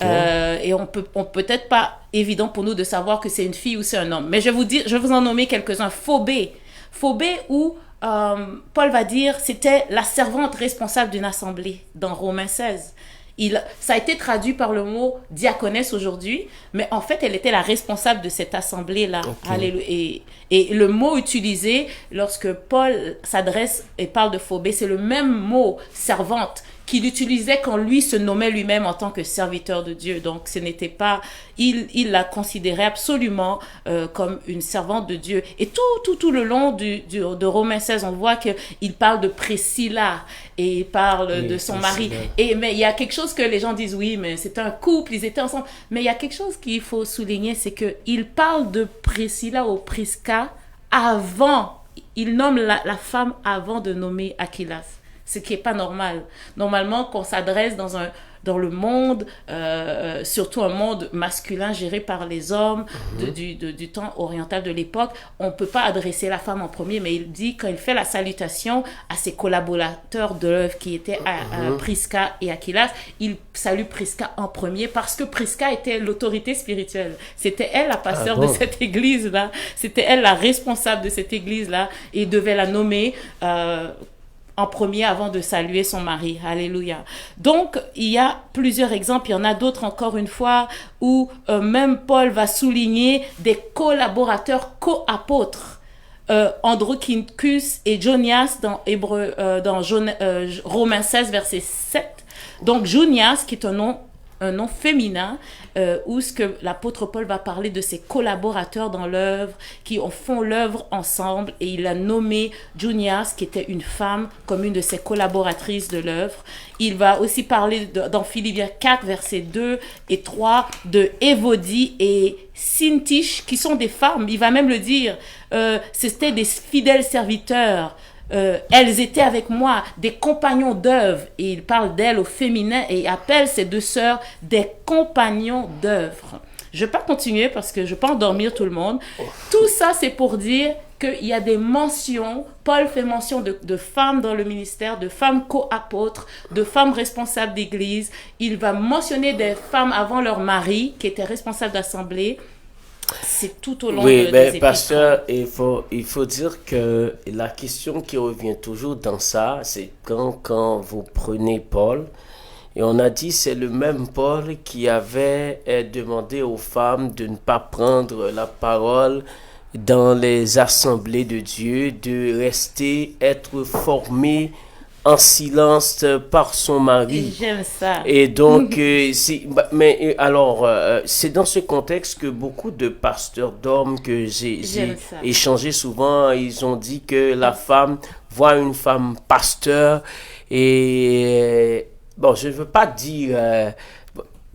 Et on peut-être pas évident pour nous de savoir que c'est une fille ou c'est un homme. Mais je vais vous en nommer quelques-uns. Phobé où Paul va dire c'était la servante responsable d'une assemblée dans Romains 16. Ça a été traduit par le mot diaconesse aujourd'hui, mais en fait, elle était la responsable de cette assemblée-là. Alléluia. Et le mot utilisé lorsque Paul s'adresse et parle de phobé, c'est le même mot servante qu'il utilisait quand lui se nommait lui-même en tant que serviteur de Dieu. Donc, ce n'était pas... Il la considérait absolument comme une servante de Dieu. Et tout le long de Romains 16, on voit qu'il parle de Priscilla et il parle de son mari. Mais il y a quelque chose que les gens disent, oui, mais c'est un couple, ils étaient ensemble. Mais il y a quelque chose qu'il faut souligner, c'est qu'il parle de Priscilla ou Prisca avant. Il nomme la femme avant de nommer Aquilas. Ce qui n'est pas normal. Normalement, qu'on s'adresse dans le monde, surtout un monde masculin géré par les hommes du temps oriental de l'époque, on ne peut pas adresser la femme en premier, mais il dit, quand il fait la salutation à ses collaborateurs de l'œuvre qui étaient Prisca et Aquilas, il salue Prisca en premier parce que Prisca était l'autorité spirituelle. C'était elle la pasteur de cette église-là. C'était elle la responsable de cette église-là et il devait la nommer en premier avant de saluer son mari. Alléluia. Donc, il y a plusieurs exemples. Il y en a d'autres, encore une fois, où même Paul va souligner des collaborateurs co-apôtres. Andronicus et Jonias dans Romains 16, verset 7. Donc, Jonias, qui est un nom féminin, où ce que l'apôtre Paul va parler de ses collaborateurs dans l'œuvre, qui font l'œuvre ensemble, et il a nommé Junias, qui était une femme, comme une de ses collaboratrices de l'œuvre. Il va aussi parler dans Philippiens 4, versets 2 et 3, de Évodie et Syntyche, qui sont des femmes. Il va même le dire, c'était des fidèles serviteurs. Elles étaient avec moi, des compagnons d'œuvre, et il parle d'elles au féminin et il appelle ces deux sœurs des compagnons d'œuvre. Je ne vais pas continuer parce que je ne vais pas endormir tout le monde. Tout ça, c'est pour dire qu'il y a des mentions. Paul fait mention de femmes dans le ministère, de femmes co-apôtres, de femmes responsables d'église. Il va mentionner des femmes avant leur mari qui étaient responsables d'assemblée. C'est tout au long des épîtres. Pasteur, il faut dire que la question qui revient toujours dans ça, c'est quand vous prenez Paul, et on a dit c'est le même Paul qui avait demandé aux femmes de ne pas prendre la parole dans les assemblées de Dieu, de être formées en silence par son mari. J'aime ça. Et donc, c'est dans ce contexte que beaucoup de pasteurs d'hommes que j'ai échangé souvent, ils ont dit que la femme voit une femme pasteur et je ne veux pas dire...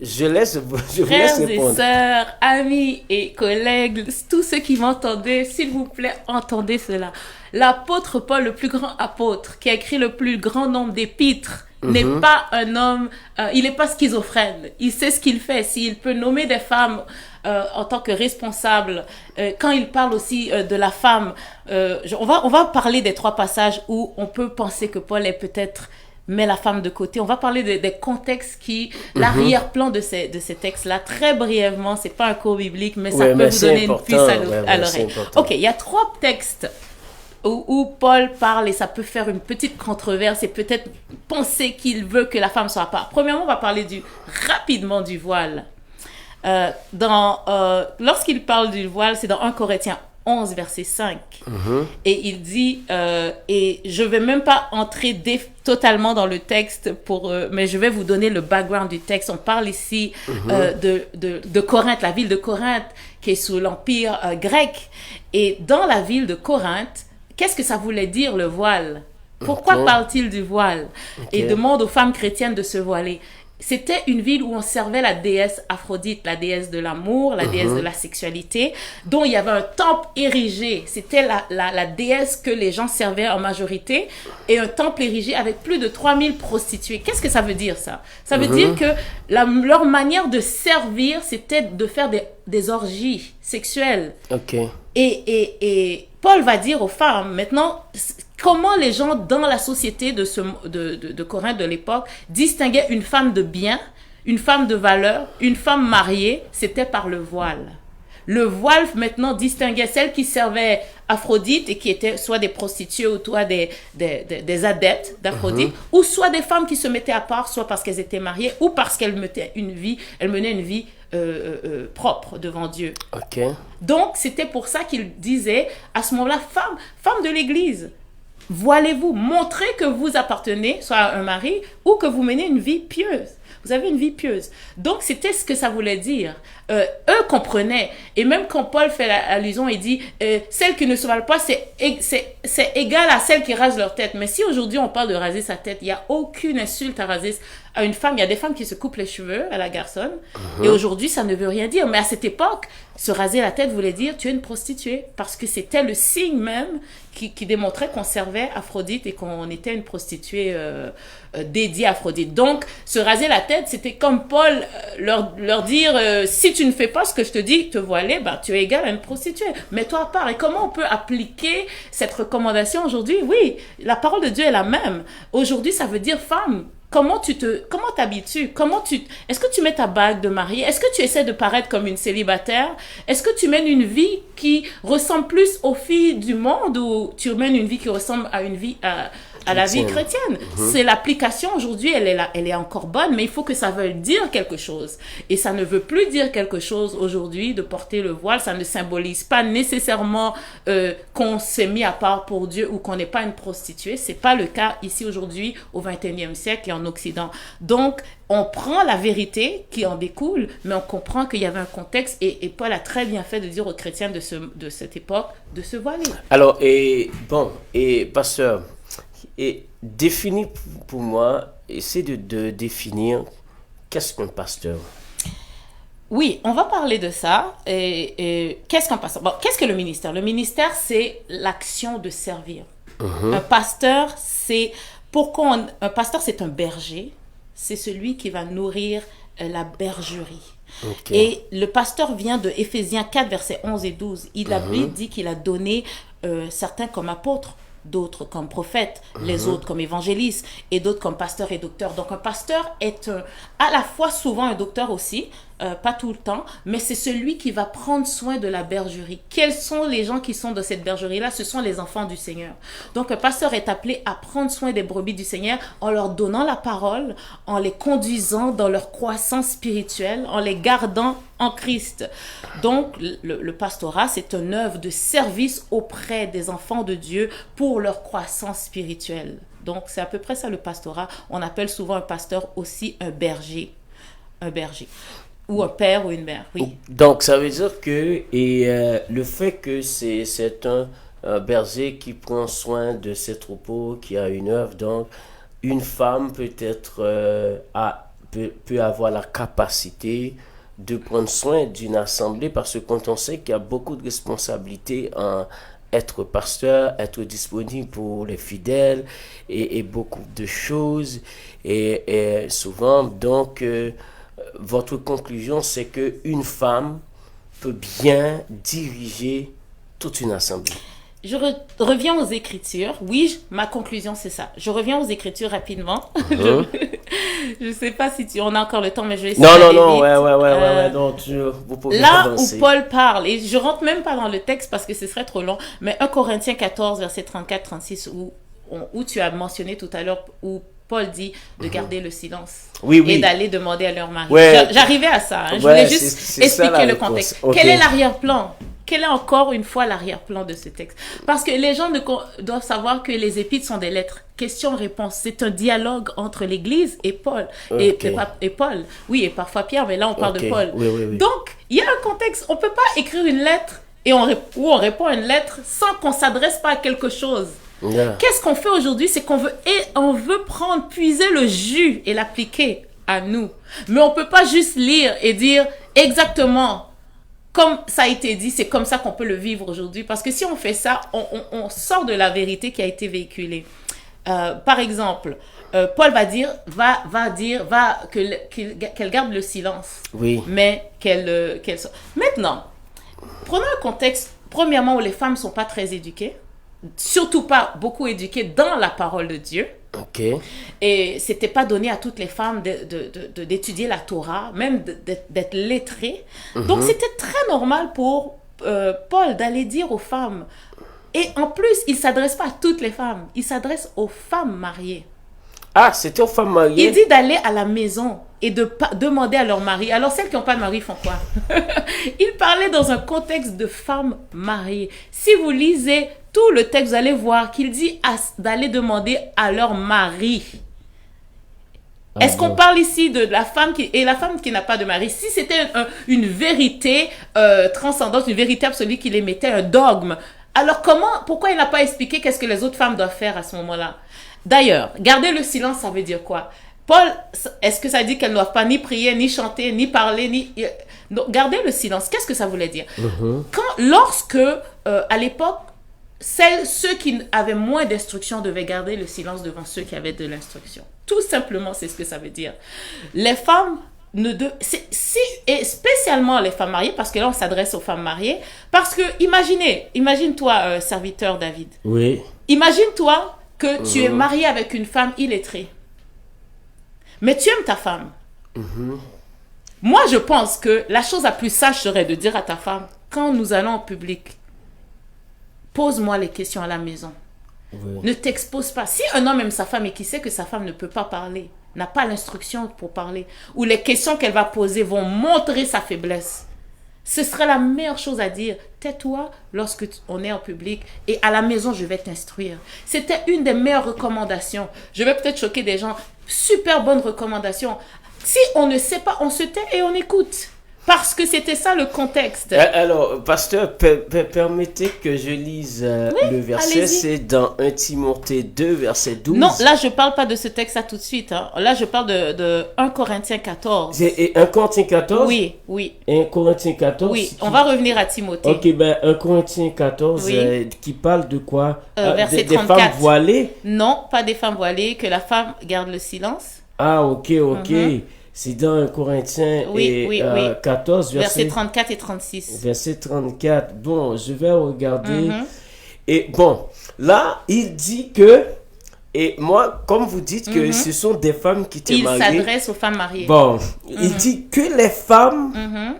je vous laisse Frères et répondre. sœurs, amis et collègues, tous ceux qui m'entendez, s'il vous plaît, entendez cela. L'apôtre Paul, le plus grand apôtre, qui a écrit le plus grand nombre d'épîtres, n'est pas un homme, il n'est pas schizophrène. Il sait ce qu'il fait. S'il peut nommer des femmes en tant que responsables, quand il parle aussi de la femme, on va parler des 3 passages où on peut penser que Paul est peut-être met la femme de côté. On va parler des contextes l'arrière-plan de ces textes-là, très brièvement. C'est pas un cours biblique, mais ça peut vous donner une puce à l'oreille. Ok, il y a 3 textes où Paul parle et ça peut faire une petite controverse et peut-être penser qu'il veut que la femme soit à part. Premièrement, on va parler rapidement du voile. Lorsqu'il parle du voile, c'est dans 1 Corinthiens 11, verset 5. Et il dit, et je ne vais même pas entrer totalement dans le texte, mais je vais vous donner le background du texte. On parle ici de Corinthe, la ville de Corinthe, qui est sous l'empire grec. Et dans la ville de Corinthe, qu'est-ce que ça voulait dire le voile? Pourquoi parle-t-il du voile? Et demande aux femmes chrétiennes de se voiler. C'était une ville où on servait la déesse Aphrodite, la déesse de l'amour, la déesse de la sexualité, dont il y avait un temple érigé. C'était la déesse que les gens servaient en majorité, et un temple érigé avec plus de 3000 prostituées. Qu'est-ce que ça veut dire, ça? Ça veut dire que leur manière de servir, c'était de faire des orgies sexuelles. Et Paul va dire aux femmes, maintenant, comment les gens dans la société de Corinthe de l'époque distinguaient une femme de bien, une femme de valeur, une femme mariée, c'était par le voile. Le voile, maintenant, distinguait celles qui servaient Aphrodite et qui étaient soit des prostituées ou soit des adeptes d'Aphrodite, ou soit des femmes qui se mettaient à part, soit parce qu'elles étaient mariées ou parce qu'elles menaient une vie propre devant Dieu. Donc, c'était pour ça qu'il disait, à ce moment-là, femme de l'Église, voilez-vous, montrez que vous appartenez soit à un mari ou que vous menez une vie pieuse. Vous avez une vie pieuse. Donc, c'était ce que ça voulait dire. Eux comprenaient. Et même quand Paul fait l'allusion, il dit celles qui ne se valent pas, c'est égal à celles qui rasent leur tête. Mais si aujourd'hui on parle de raser sa tête, il n'y a aucune insulte à raser à une femme. Il y a des femmes qui se coupent les cheveux à la garçonne. Et aujourd'hui, ça ne veut rien dire. Mais à cette époque, se raser la tête voulait dire tu es une prostituée. Parce que c'était le signe même qui démontrait qu'on servait Aphrodite et qu'on était une prostituée dédiée à Aphrodite. Donc, se raser la tête, c'était comme Paul leur dire si tu ne fais pas ce que je te dis, te voiler, ben, tu es égal à une prostituée. Mets-toi à part. Et comment on peut appliquer cette recommandation aujourd'hui? Oui, la parole de Dieu est la même. Aujourd'hui, ça veut dire femme. Comment t'habitues? Est-ce que tu mets ta bague de mariée? Est-ce que tu essaies de paraître comme une célibataire? Est-ce que tu mènes une vie qui ressemble plus aux filles du monde ou tu mènes une vie qui ressemble à une vie à la vie chrétienne? C'est l'application aujourd'hui, elle est encore bonne, mais il faut que ça veuille dire quelque chose. Et ça ne veut plus dire quelque chose aujourd'hui de porter le voile. Ça ne symbolise pas nécessairement qu'on s'est mis à part pour Dieu ou qu'on n'est pas une prostituée. C'est pas le cas ici aujourd'hui au XXIe siècle et en Occident. Donc, on prend la vérité qui en découle, mais on comprend qu'il y avait un contexte et Paul a très bien fait de dire aux chrétiens de cette époque de se voiler. Alors, pasteur, définis pour moi, essaie de définir qu'est-ce qu'un pasteur. Oui, on va parler de ça. Et qu'est-ce qu'un pasteur? Bon, qu'est-ce que le ministère? Le ministère, c'est l'action de servir. Un pasteur, un pasteur, c'est un berger. C'est celui qui va nourrir la bergerie. Et le pasteur vient de Éphésiens 4, versets 11 et 12. La Bible dit qu'il a donné certains comme apôtres, d'autres comme prophètes, les autres comme évangélistes et d'autres comme pasteurs et docteurs. Donc un pasteur est à la fois souvent un docteur aussi, pas tout le temps, mais c'est celui qui va prendre soin de la bergerie. Quels sont les gens qui sont dans cette bergerie-là? Ce sont les enfants du Seigneur. Donc un pasteur est appelé à prendre soin des brebis du Seigneur en leur donnant la parole, en les conduisant dans leur croissance spirituelle, en les gardant en Christ. Donc le pastorat, c'est une œuvre de service auprès des enfants de Dieu pour leur croissance spirituelle. Donc c'est à peu près ça le pastorat. On appelle souvent un pasteur aussi un berger. Un berger. Ou un père ou une mère, oui. Donc, ça veut dire que le fait que c'est un berger qui prend soin de ses troupeaux, qui a une œuvre, donc une femme peut peut avoir la capacité de prendre soin d'une assemblée, parce que quand on sait qu'il y a beaucoup de responsabilités en être pasteur, être disponible pour les fidèles et beaucoup de choses, et souvent, donc, votre conclusion, c'est qu'une femme peut bien diriger toute une assemblée. Je reviens aux Écritures. Oui, ma conclusion, c'est ça. Je reviens aux Écritures rapidement. Je sais pas si on a encore le temps, mais je vais essayer d'aller vite. Non, vous pouvez là avancer. où Paul parle, et je rentre même pas dans le texte parce que ce serait trop long, mais 1 Corinthiens 14, verset 34-36, où tu as mentionné tout à l'heure, où Paul dit de garder le silence et d'aller demander à leur mari. Ouais. J'arrivais à ça. Je voulais juste expliquer le contexte. Okay. Quel est l'arrière-plan? Quel est encore une fois l'arrière-plan de ce texte? Parce que les gens doivent savoir que les épîtres sont des lettres. Question-réponse. C'est un dialogue entre l'Église et Paul. Okay. Et Paul. Oui, et parfois Pierre, mais là on parle de Paul. Oui. Donc, il y a un contexte. On ne peut pas écrire une lettre où on répond à une lettre sans qu'on ne s'adresse pas à quelque chose. Yeah. Qu'est-ce qu'on fait aujourd'hui? C'est qu'on veut puiser le jus et l'appliquer à nous. Mais on ne peut pas juste lire et dire exactement comme ça a été dit, c'est comme ça qu'on peut le vivre aujourd'hui. Parce que si on fait ça, on sort de la vérité qui a été véhiculée. Par exemple, Paul va dire qu'elle garde le silence. Oui. Mais qu'elle soit. Maintenant, prenons un contexte, premièrement, où les femmes ne sont pas très éduquées. Surtout pas beaucoup éduquées dans la parole de Dieu. Ok. Et c'était pas donné à toutes les femmes d'étudier la Torah, même d'être lettrées. Donc c'était très normal pour Paul d'aller dire aux femmes. Et en plus, il s'adresse pas à toutes les femmes, il s'adresse aux femmes mariées. Ah, c'était aux femmes mariées. Il dit d'aller à la maison et de demander à leur mari. Alors celles qui n'ont pas de mari font quoi? Il parlait dans un contexte de femmes mariées. Si vous lisez tout le texte, vous allez voir qu'il dit d'aller demander à leur mari. Est-ce qu'on parle ici de la femme qui n'a pas de mari? Si c'était une vérité transcendante, une vérité absolue qu'il émettait, un dogme, alors pourquoi il n'a pas expliqué qu'est-ce que les autres femmes doivent faire à ce moment-là? D'ailleurs, garder le silence, ça veut dire quoi? Paul, est-ce que ça dit qu'elles ne doivent pas ni prier, ni chanter, ni parler, Donc, garder le silence, qu'est-ce que ça voulait dire? Lorsque, à l'époque, ceux qui avaient moins d'instruction devaient garder le silence devant ceux qui avaient de l'instruction. Tout simplement, c'est ce que ça veut dire. Les femmes et spécialement les femmes mariées, parce que là, on s'adresse aux femmes mariées, parce que imagine-toi, serviteur David. Oui. Imagine-toi que tu es marié avec une femme illettrée. Mais tu aimes ta femme. Moi, je pense que la chose la plus sage serait de dire à ta femme, quand nous allons en public, pose-moi les questions à la maison. Oui. Ne t'expose pas. Si un homme aime sa femme et qu'il sait que sa femme ne peut pas parler, n'a pas l'instruction pour parler, ou les questions qu'elle va poser vont montrer sa faiblesse, ce serait la meilleure chose à dire. Tais-toi lorsque on est en public et à la maison, je vais t'instruire. C'était une des meilleures recommandations. Je vais peut-être choquer des gens. Super bonne recommandation. Si on ne sait pas, on se tait et on écoute. Parce que c'était ça le contexte. Alors, pasteur, permettez que je lise le verset. Allez-y. C'est dans 1 Timothée 2, verset 12. Non, là, je ne parle pas de ce texte-là tout de suite. Hein. Là, je parle de 1 Corinthiens 14. C'est 1 Corinthiens 14? Oui. 1 Corinthiens 14? Oui, on va revenir à Timothée. Ok, 1 Corinthiens 14, qui parle de quoi? Verset 34. Des femmes voilées? Non, pas des femmes voilées, que la femme garde le silence. Ah, ok. C'est dans 1 Corinthiens 14, verset 34 et 36. Verset 34. Bon, je vais regarder. Et bon, là, il dit que, et moi, comme vous dites que ce sont des femmes qui étaient mariées. Il s'adresse aux femmes mariées. Bon, il dit que les femmes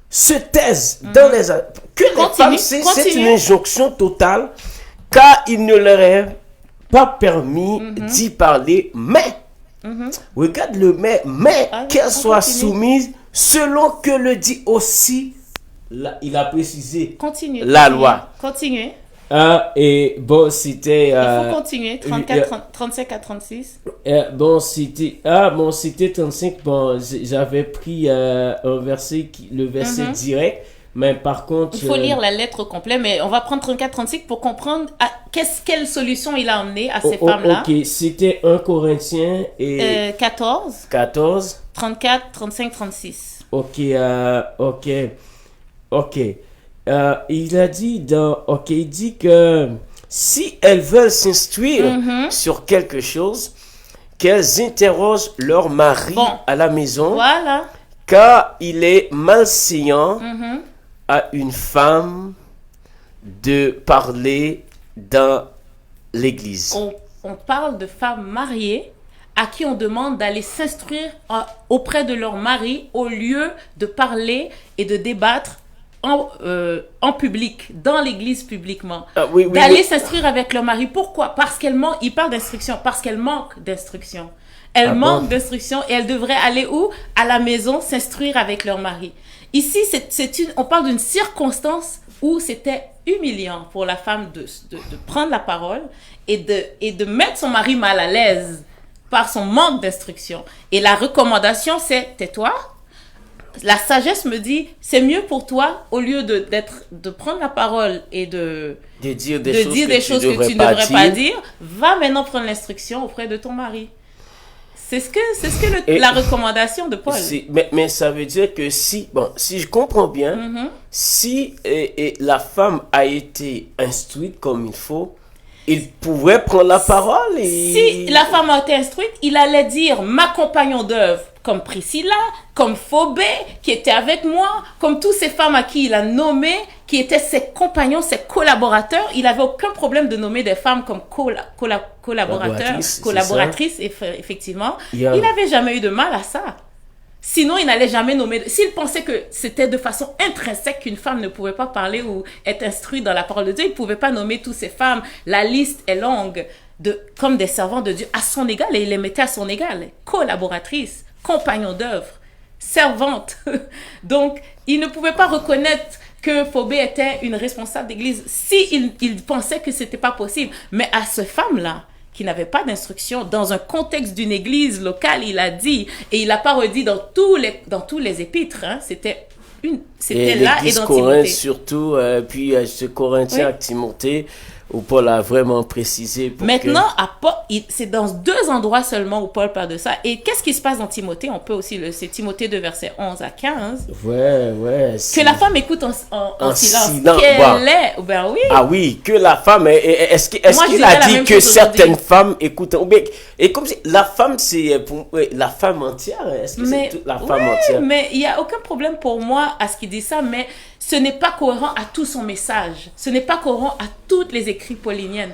se taisent dans les... Que les femmes, c'est une injonction totale, car il ne leur est pas permis d'y parler, mais... Regarde le mais qu'elle soit soumise selon que le dit aussi, là, il a précisé la loi. Continuez. Et bon, c'était... il faut continuer, 35 à 36. Bon, c'était 35. Bon, j'avais pris un verset, le verset direct. Mais par contre... Il faut lire la lettre complète, mais on va prendre 34-36 pour comprendre quelle solution il a emmené à ces femmes-là? Ok, c'était 1 Corinthiens et 14, 14. 34, 35, 36. Ok, ok. Il a dit il dit que si elles veulent s'instruire sur quelque chose, qu'elles interrogent leur mari à la maison, Voilà. car il est malséant à une femme de parler dans l'église. On parle de femmes mariées à qui on demande d'aller s'instruire auprès de leur mari au lieu de parler et de débattre en public, dans l'église publiquement. D'aller s'instruire avec leur mari. Pourquoi? Parce qu'elle manque, il parle d'instruction, parce qu'elle manque d'instruction. Elle manque d'instruction et elle devrait aller où? À la maison, s'instruire avec leur mari. Ici, on parle d'une circonstance où c'était humiliant pour la femme de prendre la parole et de mettre son mari mal à l'aise par son manque d'instruction. Et la recommandation, c'est tais-toi. La sagesse me dit, c'est mieux pour toi, au lieu de prendre la parole et de dire des choses que tu ne devrais pas dire, va maintenant prendre l'instruction auprès de ton mari. C'est ce que la recommandation de Paul. Mais ça veut dire que si je comprends bien, si la femme a été instruite comme il faut, il pouvait prendre la parole. Si la femme a été instruite, il allait dire ma compagnon d'œuvre, comme Priscilla, comme Phobé, qui était avec moi, comme toutes ces femmes à qui il a nommé, qui étaient ses compagnons, ses collaborateurs. Il n'avait aucun problème de nommer des femmes comme collaboratrices, effectivement. Yeah. Il n'avait jamais eu de mal à ça. Sinon, il n'allait jamais nommer... S'il pensait que c'était de façon intrinsèque qu'une femme ne pouvait pas parler ou être instruite dans la parole de Dieu, il ne pouvait pas nommer toutes ces femmes. La liste est longue, comme des servantes de Dieu, à son égal, et il les mettait à son égal. Collaboratrices, compagnons d'œuvre, servantes. Donc, il ne pouvait pas reconnaître que Phobé était une responsable d'église il pensait que ce n'était pas possible. Mais à ces femmes-là, qui n'avait pas d'instruction, dans un contexte d'une église locale, il a dit, et il n'a pas redit dans tous les épîtres, hein, c'était là et dans Timothée. Surtout, puis ce Corinthien à Timothée, où Paul a vraiment précisé. Maintenant, c'est dans 2 endroits seulement où Paul parle de ça. Et qu'est-ce qui se passe dans Timothée? On peut aussi c'est Timothée 2, versets 11 à 15. Ouais. Que la femme écoute en silence. Ben oui. Ah oui, que la femme... Est-ce qu'il a dit que certaines femmes écoutent... Et comme si la femme, c'est pour la femme entière. Est-ce que c'est toute la femme entière? Mais il n'y a aucun problème pour moi à ce qu'il dit ça, mais ce n'est pas cohérent à tout son message. Ce n'est pas cohérent à toutes les écrits pauliniennes.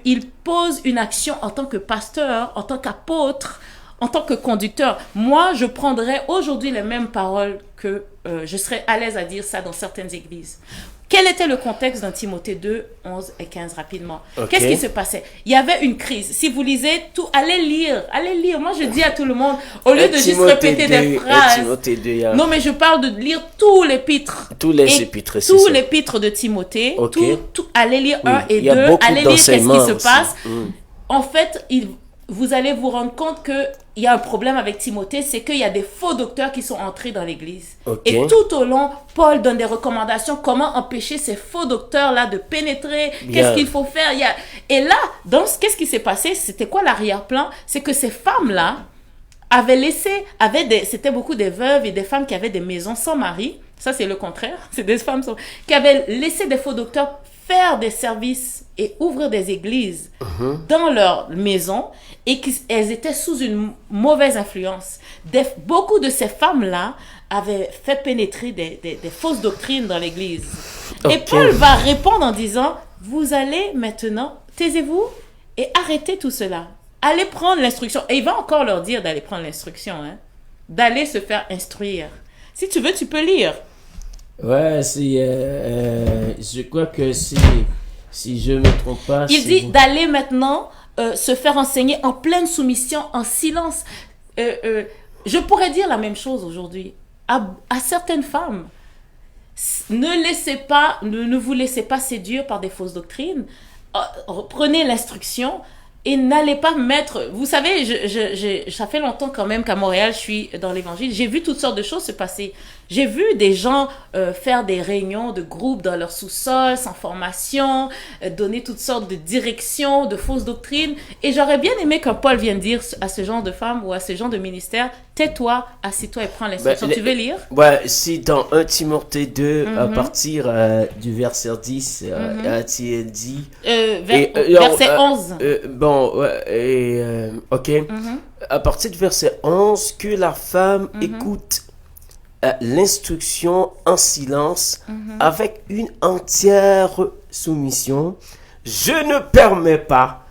Il pose une action en tant que pasteur, en tant qu'apôtre, en tant que conducteur. Moi, je prendrais aujourd'hui les mêmes paroles que je serais à l'aise à dire ça dans certaines églises. Quel était le contexte dans Timothée 2, 11 et 15 rapidement? Qu'est-ce qui se passait? Il y avait une crise. Si vous lisez tout, allez lire. Moi, je dis à tout le monde, au lieu de juste répéter des phrases. Non, mais je parle de lire tous les épîtres. Tous les épîtres, tous les épîtres de Timothée. Allez lire 1 et 2. Allez lire qu'est-ce qui se passe. En fait, vous allez vous rendre compte qu'il y a un problème avec Timothée, c'est qu'il y a des faux docteurs qui sont entrés dans l'église. Et tout au long, Paul donne des recommandations, comment empêcher ces faux docteurs-là de pénétrer, qu'est-ce qu'il faut faire. Et là, qu'est-ce qui s'est passé? C'était quoi l'arrière-plan? C'est que ces femmes-là c'était beaucoup des veuves et des femmes qui avaient des maisons sans mari. Ça, c'est le contraire. C'est des femmes qui avaient laissé des faux docteurs faire des services et ouvrir des églises dans leur maison et qu'elles étaient sous une mauvaise influence. Beaucoup de ces femmes-là avaient fait pénétrer des fausses doctrines dans l'église. Et Paul va répondre en disant, vous allez maintenant, taisez-vous et arrêtez tout cela. Allez prendre l'instruction. Et il va encore leur dire d'aller prendre l'instruction, d'aller se faire instruire. Si tu veux, tu peux lire. Ouais, je crois que si je ne me trompe pas... Il dit d'aller maintenant se faire enseigner en pleine soumission, en silence. Je pourrais dire la même chose aujourd'hui à certaines femmes. Ne vous laissez pas séduire par des fausses doctrines. Prenez l'instruction Et n'allez pas mettre... Vous savez, ça fait longtemps quand même qu'à Montréal, je suis dans l'évangile. J'ai vu toutes sortes de choses se passer. J'ai vu des gens faire des réunions de groupes dans leur sous-sol, sans formation, donner toutes sortes de directions, de fausses doctrines. Et j'aurais bien aimé que Paul vienne dire à ce genre de femmes ou à ce genre de ministère, tais-toi, assis-toi et prends l'instruction. Tu veux lire? Ouais, si dans 1 Timothée 2, à partir du verset 10, tu dit... verset 11. Ok. À partir du verset 11, que la femme écoute l'instruction en silence avec une entière soumission. Je ne permets pas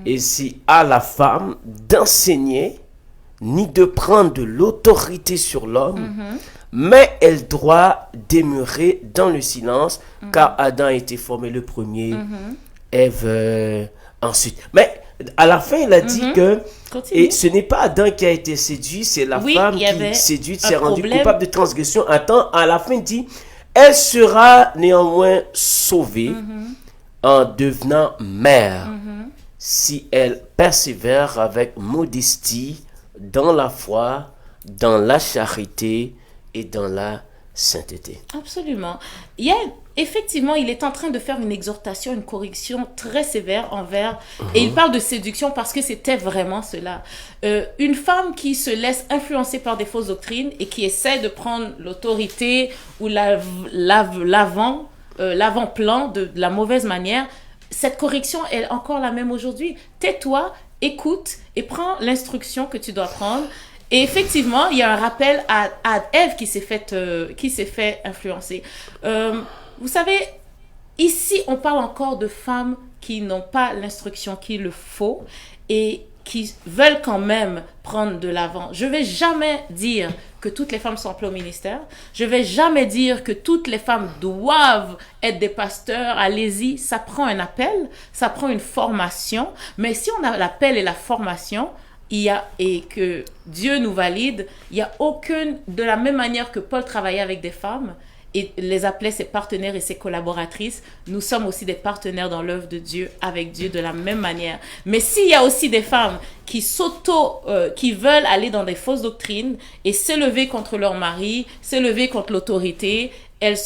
ici à la femme d'enseigner ni de prendre de l'autorité sur l'homme, mais elle doit demeurer dans le silence, car Adam a été formé le premier, Ève ensuite. Mais à la fin, il a dit que et ce n'est pas Adam qui a été séduit, c'est la femme qui séduite s'est rendue coupable de transgression. Attends, à la fin, il dit, elle sera néanmoins sauvée en devenant mère si elle persévère avec modestie dans la foi, dans la charité et dans la sainteté. Absolument. Effectivement, il est en train de faire une exhortation, une correction très sévère envers... Et il parle de séduction parce que c'était vraiment cela. Une femme qui se laisse influencer par des fausses doctrines et qui essaie de prendre l'autorité ou l'avant-plan de la mauvaise manière, cette correction est encore la même aujourd'hui. Tais-toi, écoute et prends l'instruction que tu dois prendre. Et effectivement, il y a un rappel à Ève qui s'est fait influencer. Vous savez, ici, on parle encore de femmes qui n'ont pas l'instruction qu'il le faut et qui veulent quand même prendre de l'avant. Je ne vais jamais dire que toutes les femmes sont appelées au ministère. Je ne vais jamais dire que toutes les femmes doivent être des pasteurs. Allez-y, ça prend un appel, ça prend une formation. Mais si on a l'appel et la formation, et que Dieu nous valide, il n'y a aucune... De la même manière que Paul travaillait avec des femmes, et les appelait ses partenaires et ses collaboratrices, nous sommes aussi des partenaires dans l'œuvre de Dieu, avec Dieu de la même manière. Mais s'il y a aussi des femmes qui veulent aller dans des fausses doctrines et s'élever contre leur mari, s'élever contre l'autorité, elles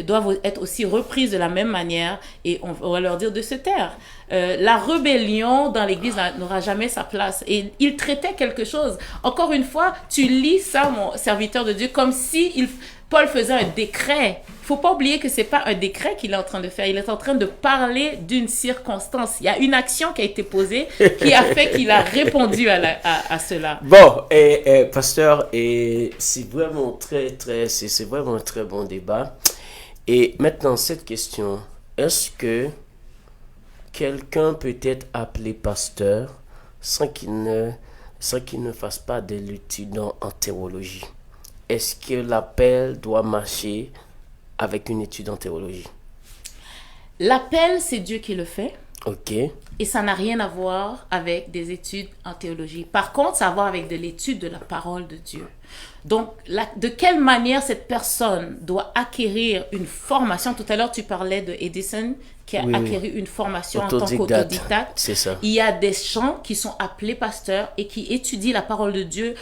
doivent être aussi reprises de la même manière et on va leur dire de se taire. La rébellion dans l'église n'aura jamais sa place. Et il traitait quelque chose. Encore une fois, tu lis ça, mon serviteur de Dieu, comme si Paul faisait un décret. Il ne faut pas oublier que ce n'est pas un décret qu'il est en train de faire. Il est en train de parler d'une circonstance. Il y a une action qui a été posée qui a fait qu'il a répondu à cela. Bon, pasteur, c'est vraiment c'est vraiment un très bon débat. Et maintenant, cette question, est-ce que quelqu'un peut être appelé pasteur sans qu'il ne fasse pas de l'étude en théologie? Est-ce que l'appel doit marcher avec une étude en théologie? L'appel, c'est Dieu qui le fait. Ok. Et ça n'a rien à voir avec des études en théologie. Par contre, ça a à voir avec de l'étude de la parole de Dieu. Donc, de quelle manière cette personne doit acquérir une formation? Tout à l'heure, tu parlais de Edison qui a acquéri une formation en tant qu'autodidacte. C'est ça. Il y a des gens qui sont appelés pasteurs et qui étudient la parole de Dieu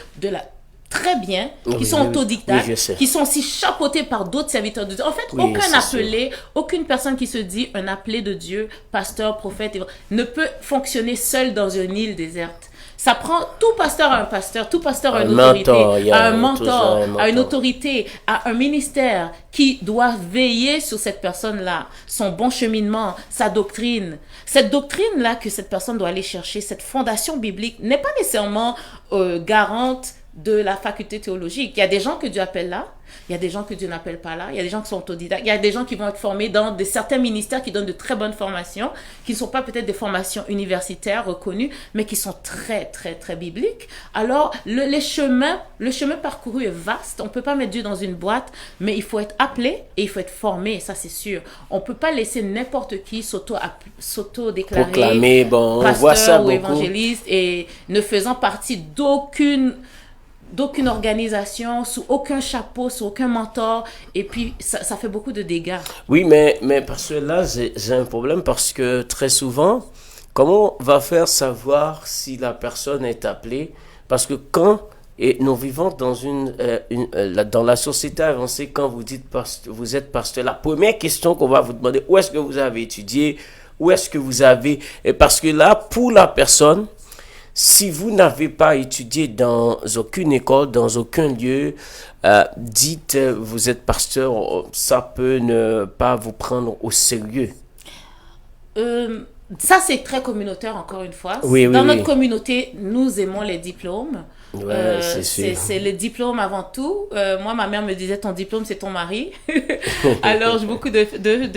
très bien, qui sont autodidactes, qui sont aussi chapeautés par d'autres serviteurs de Dieu. En fait, aucun appelé, aucune personne qui se dit un appelé de Dieu, pasteur, prophète, ne peut fonctionner seul dans une île déserte. Ça prend, tout pasteur a un pasteur, tout pasteur a une autorité, a un mentor, a une autorité, a un ministère qui doit veiller sur cette personne-là, son bon cheminement, sa doctrine. Cette doctrine-là que cette personne doit aller chercher, cette fondation biblique, n'est pas nécessairement garante de la faculté théologique. Il y a des gens que Dieu appelle là, il y a des gens que Dieu n'appelle pas là, il y a des gens qui sont autodidactes, il y a des gens qui vont être formés dans certains ministères qui donnent de très bonnes formations, qui ne sont pas peut-être des formations universitaires reconnues, mais qui sont très, très, très bibliques. Alors, le chemin parcouru est vaste. On ne peut pas mettre Dieu dans une boîte, mais il faut être appelé et il faut être formé, ça c'est sûr. On ne peut pas laisser n'importe qui s'auto-déclarer proclamer, on voit ça ou beaucoup. Évangéliste et ne faisant partie d'aucune organisation, sous aucun chapeau, sous aucun mentor, et puis ça fait beaucoup de dégâts. Oui, mais parce que là, j'ai un problème parce que très souvent, comment on va faire savoir si la personne est appelée? Parce que et nous vivons dans dans la société avancée, quand vous dites vous êtes pasteur, la première question qu'on va vous demander, où est-ce que vous avez étudié? Où est-ce que vous avez... Et parce que là, pour la personne, si vous n'avez pas étudié dans aucune école, dans aucun lieu, dites vous êtes pasteur, ça peut ne pas vous prendre au sérieux. Ça, c'est très communautaire, encore une fois. Oui, Dans oui, notre oui. communauté, nous aimons les diplômes. Ouais, c'est sûr. C'est le diplôme avant tout. Moi, ma mère me disait, ton diplôme, c'est ton mari. Alors, beaucoup de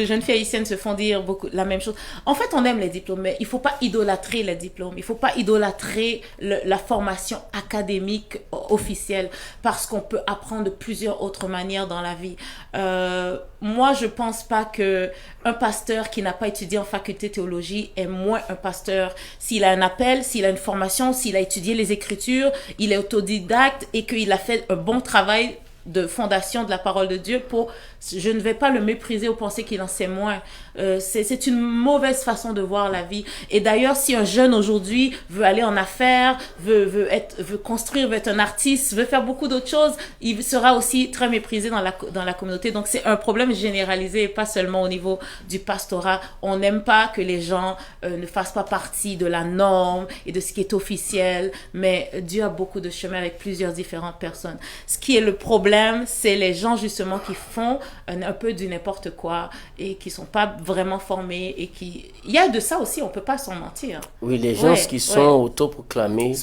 jeunes filles haïtiennes se font dire la même chose. En fait, on aime les diplômes, mais il ne faut pas idolâtrer les diplômes. Il ne faut pas idolâtrer la formation académique officielle, parce qu'on peut apprendre de plusieurs autres manières dans la vie. Moi, je ne pense pas qu'un pasteur qui n'a pas étudié en faculté de théologie est moins un pasteur. S'il a un appel, s'il a une formation, s'il a étudié les Écritures, il est autodidacte et qu'il a fait un bon travail de fondation de la parole de Dieu, je ne vais pas le mépriser ou penser qu'il en sait moins. C'est une mauvaise façon de voir la vie. Et d'ailleurs, si un jeune aujourd'hui veut aller en affaires, veut construire, veut être un artiste, veut faire beaucoup d'autres choses, il sera aussi très méprisé dans la communauté. Donc c'est un problème généralisé, pas seulement au niveau du pastorat. On n'aime pas que les gens ne fassent pas partie de la norme et de ce qui est officiel, mais Dieu a beaucoup de chemin avec plusieurs différentes personnes. Ce qui est le problème, c'est les gens justement qui font un peu du n'importe quoi et qui sont pas vraiment formés et il y a de ça aussi, on peut pas s'en mentir. Oui, les gens qui sont autoproclamés,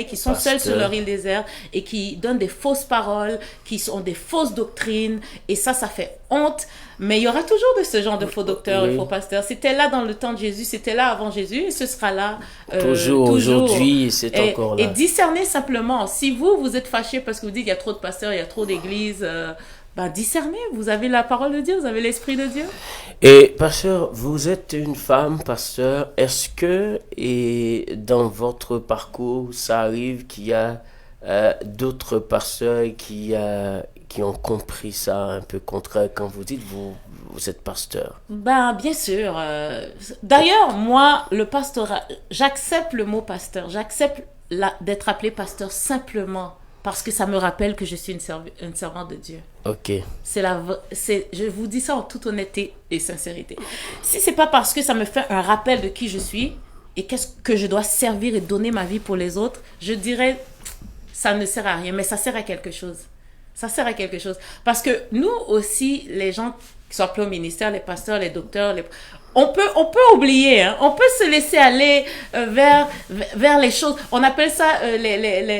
qui sont seuls sur leur île déserte et qui donnent des fausses paroles, qui ont des fausses doctrines, et ça fait honte. Mais il y aura toujours de ce genre de faux docteurs et faux pasteurs. C'était là dans le temps de Jésus, c'était là avant Jésus, et ce sera là toujours. Aujourd'hui, c'est encore là. Et discernez simplement. Si vous êtes fâché parce que vous dites qu'il y a trop de pasteurs, il y a trop d'églises, discernez. Vous avez la parole de Dieu, vous avez l'Esprit de Dieu. Et pasteur, vous êtes une femme, pasteur. Est-ce que dans votre parcours, ça arrive qu'il y a d'autres pasteurs qui ont compris ça un peu contraire quand vous dites vous êtes pasteur? Bien sûr. D'ailleurs, moi, le pastorat, j'accepte le mot pasteur. J'accepte d'être appelé pasteur simplement parce que ça me rappelle que je suis une servante de Dieu. Ok. Je vous dis ça en toute honnêteté et sincérité. Si c'est pas parce que ça me fait un rappel de qui je suis et qu'est-ce que je dois servir et donner ma vie pour les autres, je dirais ça ne sert à rien, mais ça sert à quelque chose. Ça sert à quelque chose. Parce que nous aussi, les gens qui sont appelés au ministère, les pasteurs, les docteurs, on peut oublier, hein. On peut se laisser aller vers les choses. On appelle ça,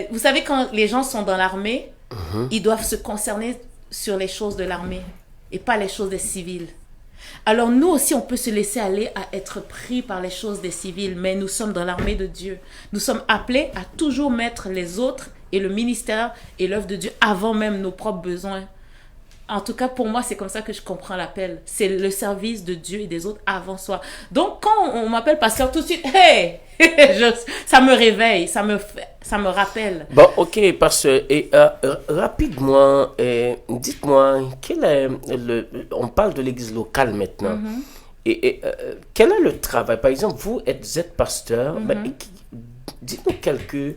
vous savez, quand les gens sont dans l'armée, ils doivent se concerner sur les choses de l'armée et pas les choses des civils. Alors nous aussi, on peut se laisser aller à être pris par les choses des civils, mais nous sommes dans l'armée de Dieu. Nous sommes appelés à toujours mettre les autres et le ministère et l'œuvre de Dieu avant même nos propres besoins. En tout cas, pour moi, c'est comme ça que je comprends l'appel. C'est le service de Dieu et des autres avant soi. Donc, quand on m'appelle pasteur, tout de suite, hey, ça me réveille, ça me rappelle. Bon, ok, pasteur. Et rapidement, dites-moi, on parle de l'église locale maintenant. Et quel est le travail? Par exemple, vous êtes pasteur, mais dites-nous quelques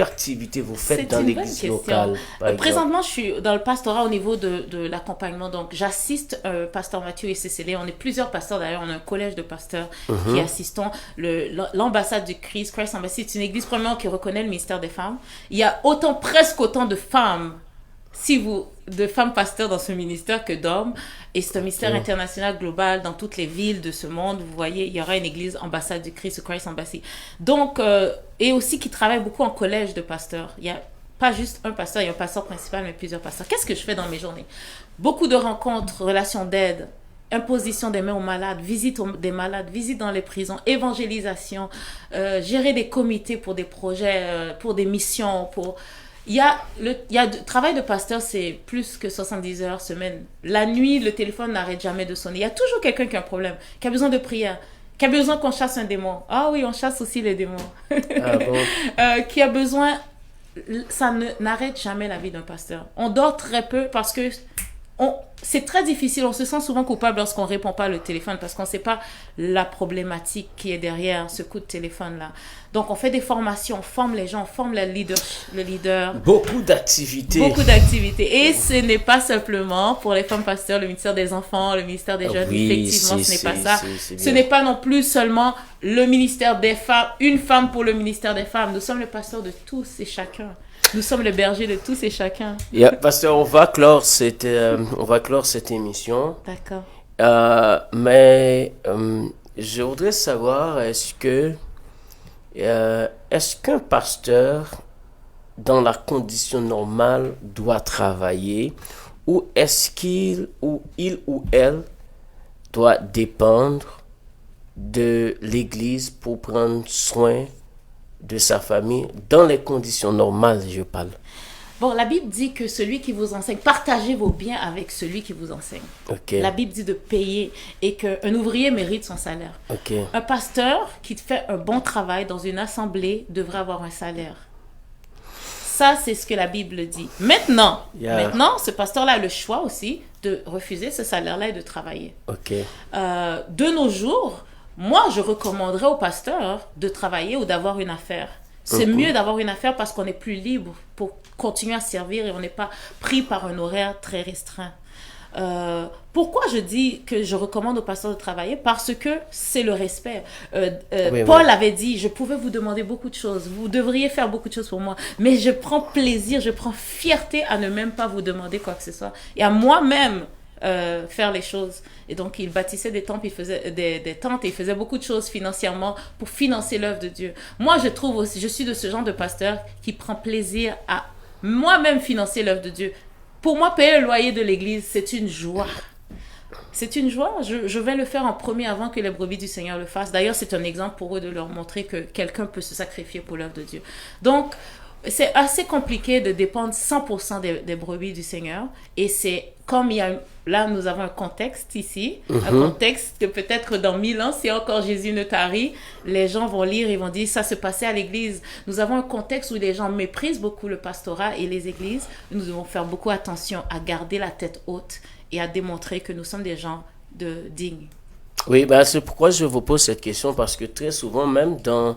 activités vous faites dans l'église locale. Présentement, je suis dans le pastorat au niveau de l'accompagnement. Donc, j'assiste pasteur Mathieu et Cécile. On est plusieurs pasteurs d'ailleurs. On a un collège de pasteurs qui assistons. L'ambassade du Christ Embassy, c'est une église premièrement qui reconnaît le ministère des femmes. Il y a presque autant de femmes, de femmes pasteurs dans ce ministère que d'hommes. Et c'est un ministère international global dans toutes les villes de ce monde. Vous voyez, il y aura une église ambassade du Christ Embassy. Donc, et aussi qui travaille beaucoup en collège de pasteurs. Il n'y a pas juste un pasteur, il y a un pasteur principal, mais plusieurs pasteurs. Qu'est-ce que je fais dans mes journées? Beaucoup de rencontres, relations d'aide, imposition des mains aux malades, visite des malades, visite dans les prisons, évangélisation, gérer des comités pour des projets, pour des missions, Il y a le travail de pasteur, c'est plus que 70 heures semaine. La nuit, le téléphone n'arrête jamais de sonner. Il y a toujours quelqu'un qui a un problème, qui a besoin de prière, qui a besoin qu'on chasse un démon. Ah oui, on chasse aussi les démons. Ah bon? Qui a besoin... Ça n'arrête jamais la vie d'un pasteur. On dort très peu parce que c'est très difficile. On se sent souvent coupable lorsqu'on répond pas au téléphone parce qu'on ne sait pas la problématique qui est derrière ce coup de téléphone-là. Donc, on fait des formations, on forme les gens, on forme le leader. Beaucoup d'activités. Beaucoup d'activités. Et ce n'est pas simplement pour les femmes pasteurs, le ministère des enfants, le ministère des jeunes. Oui, Effectivement, ce n'est pas ça. c'est Ce bien. n'est pas non plus seulement le ministère des femmes, une femme pour le ministère des femmes. Nous sommes le pasteur de tous et chacun. Nous sommes le berger de tous et chacun. Pasteur, on va clore cette émission. D'accord. Mais je voudrais savoir, est-ce qu'un pasteur, dans la condition normale, doit travailler, ou est-ce il ou elle doit dépendre de l'Église pour prendre soin de sa famille, dans les conditions normales, je parle? Bon, la Bible dit que celui qui vous enseigne, partagez vos biens avec celui qui vous enseigne. Okay. La Bible dit de payer et qu'un ouvrier mérite son salaire. Okay. Un pasteur qui fait un bon travail dans une assemblée devrait avoir un salaire. Ça, c'est ce que la Bible dit. Maintenant, ce pasteur-là a le choix aussi de refuser ce salaire-là et de travailler. Okay. De nos jours, moi, je recommanderais au pasteur de travailler ou d'avoir une affaire. C'est mieux d'avoir une affaire parce qu'on est plus libre pour continuer à servir et on n'est pas pris par un horaire très restreint. Pourquoi je dis que je recommande au pasteur de travailler? Parce que c'est le respect. Paul avait dit, je pouvais vous demander beaucoup de choses, vous devriez faire beaucoup de choses pour moi, mais je prends plaisir, je prends fierté à ne même pas vous demander quoi que ce soit et à moi-même faire les choses. Et donc, il bâtissait des temples, il faisait des tentes et il faisait beaucoup de choses financièrement pour financer l'œuvre de Dieu. Moi, je trouve aussi, je suis de ce genre de pasteur qui prend plaisir à moi-même financer l'œuvre de Dieu. Pour moi, payer le loyer de l'église, c'est une joie. C'est une joie. Je vais le faire en premier avant que les brebis du Seigneur le fassent. D'ailleurs, c'est un exemple pour eux de leur montrer que quelqu'un peut se sacrifier pour l'œuvre de Dieu. Donc, c'est assez compliqué de dépendre 100% des brebis du Seigneur. Et c'est comme là, nous avons un contexte ici, un contexte que peut-être dans 1000 ans, si encore Jésus ne tarit, les gens vont lire et vont dire, ça se passait à l'église. Nous avons un contexte où les gens méprisent beaucoup le pastorat et les églises. Nous devons faire beaucoup attention à garder la tête haute et à démontrer que nous sommes des gens dignes. Oui, c'est pourquoi je vous pose cette question, parce que très souvent, même dans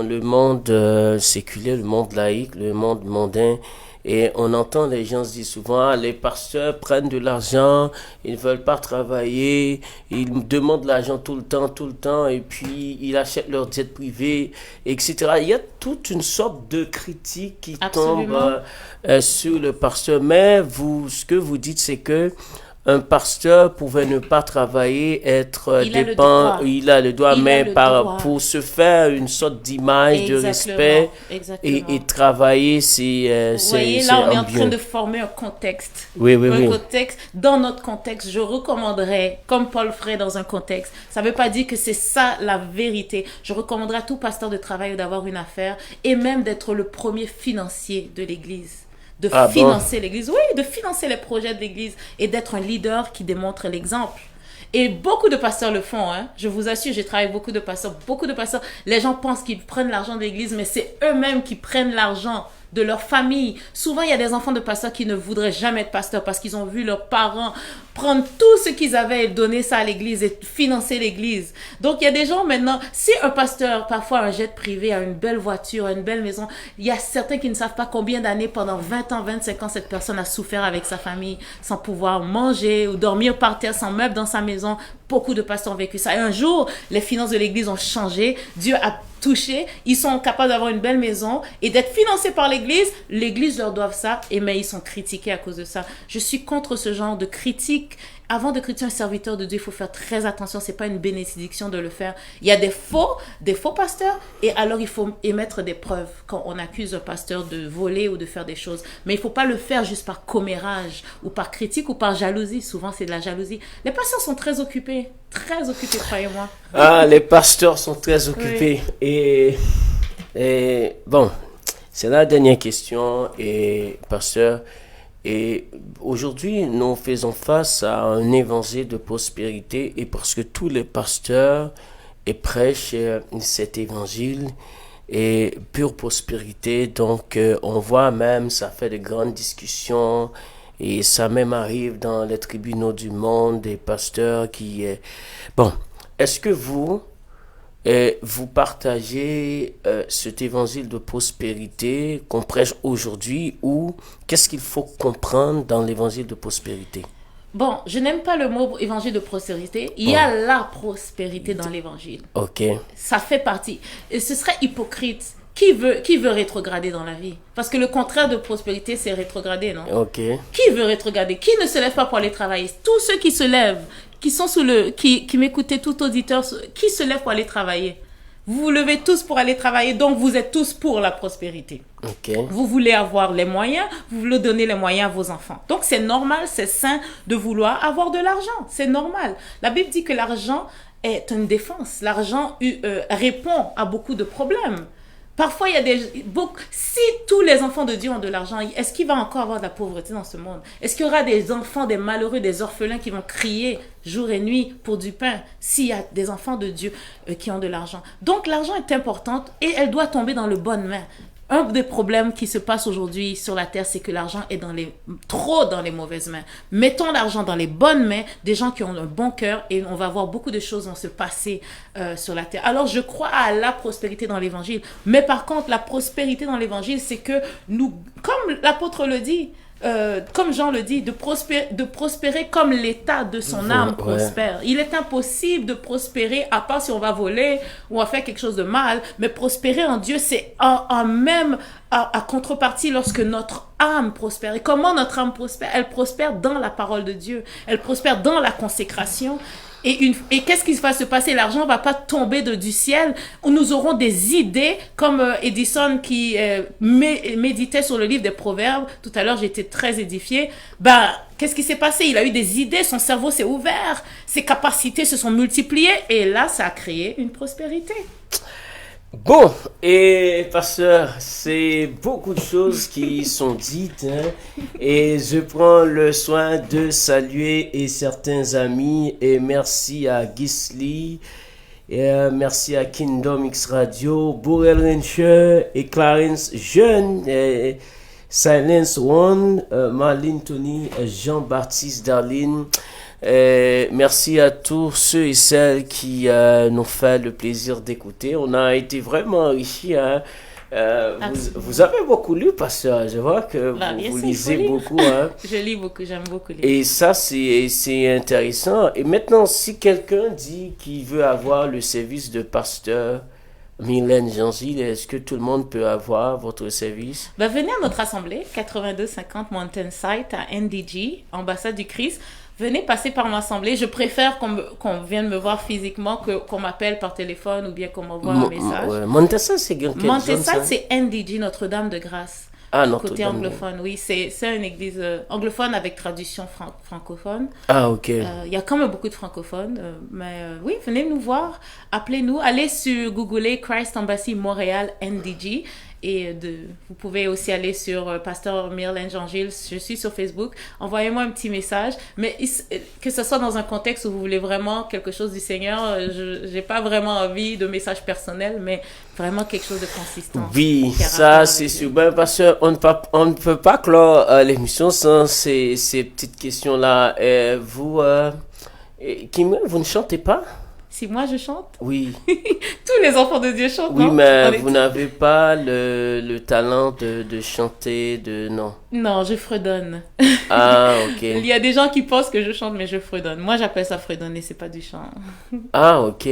le monde séculaire, le monde laïque, le monde mondain, et on entend les gens se dire souvent, les pasteurs prennent de l'argent, ils ne veulent pas travailler, ils demandent de l'argent tout le temps, et puis ils achètent leur jet privé, etc. Il y a toute une sorte de critique qui tombe sur le pasteur. Mais ce que vous dites, c'est que un pasteur pouvait ne pas travailler, être dépend, il a le droit, mais pour se faire une sorte d'image, de respect et travailler, c'est vous voyez, là, on est en train de former un contexte. Oui. Contexte. Dans notre contexte, je recommanderais, comme Paul ferait dans un contexte, ça ne veut pas dire que c'est ça la vérité. Je recommanderais à tout pasteur de travailler ou d'avoir une affaire et même d'être le premier financier de l'Église. De financer l'Église, de financer les projets de l'Église et d'être un leader qui démontre l'exemple. Et beaucoup de pasteurs le font, hein. Je vous assure, j'ai travaillé avec beaucoup de pasteurs. Les gens pensent qu'ils prennent l'argent de l'Église, mais c'est eux-mêmes qui prennent l'argent de leur famille. Souvent, il y a des enfants de pasteurs qui ne voudraient jamais être pasteurs parce qu'ils ont vu leurs parents prendre tout ce qu'ils avaient et donner ça à l'église et financer l'église. Donc, il y a des gens maintenant, si un pasteur, parfois un jet privé, a une belle voiture, une belle maison, il y a certains qui ne savent pas combien d'années, pendant 20 ans, 25 ans, cette personne a souffert avec sa famille sans pouvoir manger ou dormir par terre sans meubles dans sa maison. Beaucoup de pasteurs ont vécu ça. Et un jour, les finances de l'église ont changé. Dieu a touché. Ils sont capables d'avoir une belle maison et d'être financés par l'église. L'église leur doit ça, mais ils sont critiqués à cause de ça. Je suis contre ce genre de critique. Avant de critiquer un serviteur de Dieu, il faut faire très attention. C'est pas une bénédiction de le faire. Il y a des faux pasteurs et alors il faut émettre des preuves quand on accuse un pasteur de voler ou de faire des choses. Mais il faut pas le faire juste par commérage ou par critique ou par jalousie. Souvent, c'est de la jalousie. Les pasteurs sont très occupés, croyez-moi. Les pasteurs sont très occupés. Oui. Et bon, c'est la dernière question. Et pasteur, et aujourd'hui, nous faisons face à un évangile de prospérité et parce que tous les pasteurs prêchent cet évangile et pure prospérité. Donc, on voit même, ça fait de grandes discussions Et ça même arrive dans les tribunaux du monde, des pasteurs qui... Bon, est-ce que vous partagez cet évangile de prospérité qu'on prêche aujourd'hui ou qu'est-ce qu'il faut comprendre dans l'évangile de prospérité? Bon, je n'aime pas le mot évangile de prospérité. Il y a la prospérité dans l'évangile. Ok. Ça fait partie. Et ce serait hypocrite. Qui veut rétrograder dans la vie? Parce que le contraire de prospérité, c'est rétrograder, non? Ok. Qui veut rétrograder? Qui ne se lève pas pour aller travailler? Tous ceux qui se lèvent, qui sont qui m'écoutaient, tout auditeur, qui se lève pour aller travailler? Vous vous levez tous pour aller travailler, donc vous êtes tous pour la prospérité. Ok. Vous voulez avoir les moyens, vous voulez donner les moyens à vos enfants. Donc c'est normal, c'est sain de vouloir avoir de l'argent. C'est normal. La Bible dit que l'argent est une défense. L'argent répond à beaucoup de problèmes. Parfois, il y a si tous les enfants de Dieu ont de l'argent, est-ce qu'il va encore avoir de la pauvreté dans ce monde? Est-ce qu'il y aura des enfants, des malheureux, des orphelins qui vont crier jour et nuit pour du pain s'il y a des enfants de Dieu qui ont de l'argent? Donc, l'argent est important et elle doit tomber dans les bonnes mains. Un des problèmes qui se passe aujourd'hui sur la terre, c'est que l'argent est trop dans les mauvaises mains. Mettons l'argent dans les bonnes mains, des gens qui ont un bon cœur, et on va voir beaucoup de choses vont se passer sur la terre. Alors, je crois à la prospérité dans l'évangile. Mais par contre, la prospérité dans l'évangile, c'est que nous, comme l'apôtre le dit, comme Jean le dit, de prospérer comme l'état de son âme prospère. Il est impossible de prospérer à part si on va voler ou on va faire quelque chose de mal, mais prospérer en Dieu, c'est à contrepartie lorsque notre âme prospère. Et comment notre âme prospère? Elle prospère dans la parole de Dieu. Elle prospère dans la consécration. Et qu'est-ce qui va se passer? L'argent ne va pas tomber du ciel. Nous aurons des idées, comme Edison qui méditait sur le livre des Proverbes. Tout à l'heure, j'ai été très édifiée. Qu'est-ce qui s'est passé? Il a eu des idées, son cerveau s'est ouvert, ses capacités se sont multipliées. Et là, ça a créé une prospérité. Bon, et pasteur, c'est beaucoup de choses qui sont dites, hein, et je prends le soin de saluer certains amis, et merci à Gisli, et merci à Kingdom X Radio, Borel Rencher, et Clarence Jeune, et Silence One, Marlene Tony, Jean-Baptiste Darline. Merci à tous ceux et celles qui nous fait le plaisir d'écouter. On a été vraiment enrichis. Hein. Vous avez beaucoup lu, pasteur. Je vois que vous lisez beaucoup. Hein. Je lis beaucoup, j'aime beaucoup lire. Et ça, c'est intéressant. Et maintenant, si quelqu'un dit qu'il veut avoir le service de pasteur Mylène Jean-Gilles, est-ce que tout le monde peut avoir votre service? Venez à notre assemblée, 8250 Mountain Site à NDG, ambassade du Christ. Venez passer par mon assemblée. Je préfère qu'on vienne me voir physiquement qu'on m'appelle par téléphone ou bien qu'on m'envoie un message. Montessa, c'est quelle zone? Montessa, c'est NDG, Notre-Dame de Grâce. Ah, côté anglophone, oui. C'est une église anglophone avec traduction francophone. Ah, ok. Il y a quand même beaucoup de francophones. Mais oui, venez nous voir. Appelez-nous. Allez sur Google Christ Embassy Montréal NDG. Et vous pouvez aussi aller sur Pasteur Mylène Jean-Gilles. Je suis sur Facebook. Envoyez-moi un petit message. Mais que ce soit dans un contexte où vous voulez vraiment quelque chose du Seigneur, je n'ai pas vraiment envie de message personnel, mais vraiment quelque chose de consistant. Oui, ça c'est super. Parce qu'on ne peut pas clore l'émission sans ces petites questions-là. Vous ne chantez pas? Si moi je chante? Oui. Tous les enfants de Dieu chantent, oui, non? mais vous n'avez pas le talent de chanter, non? Non, je fredonne. Ah, ok. Il y a des gens qui pensent que je chante, mais je fredonne. Moi, j'appelle ça fredonner, c'est pas du chant. Ah, ok.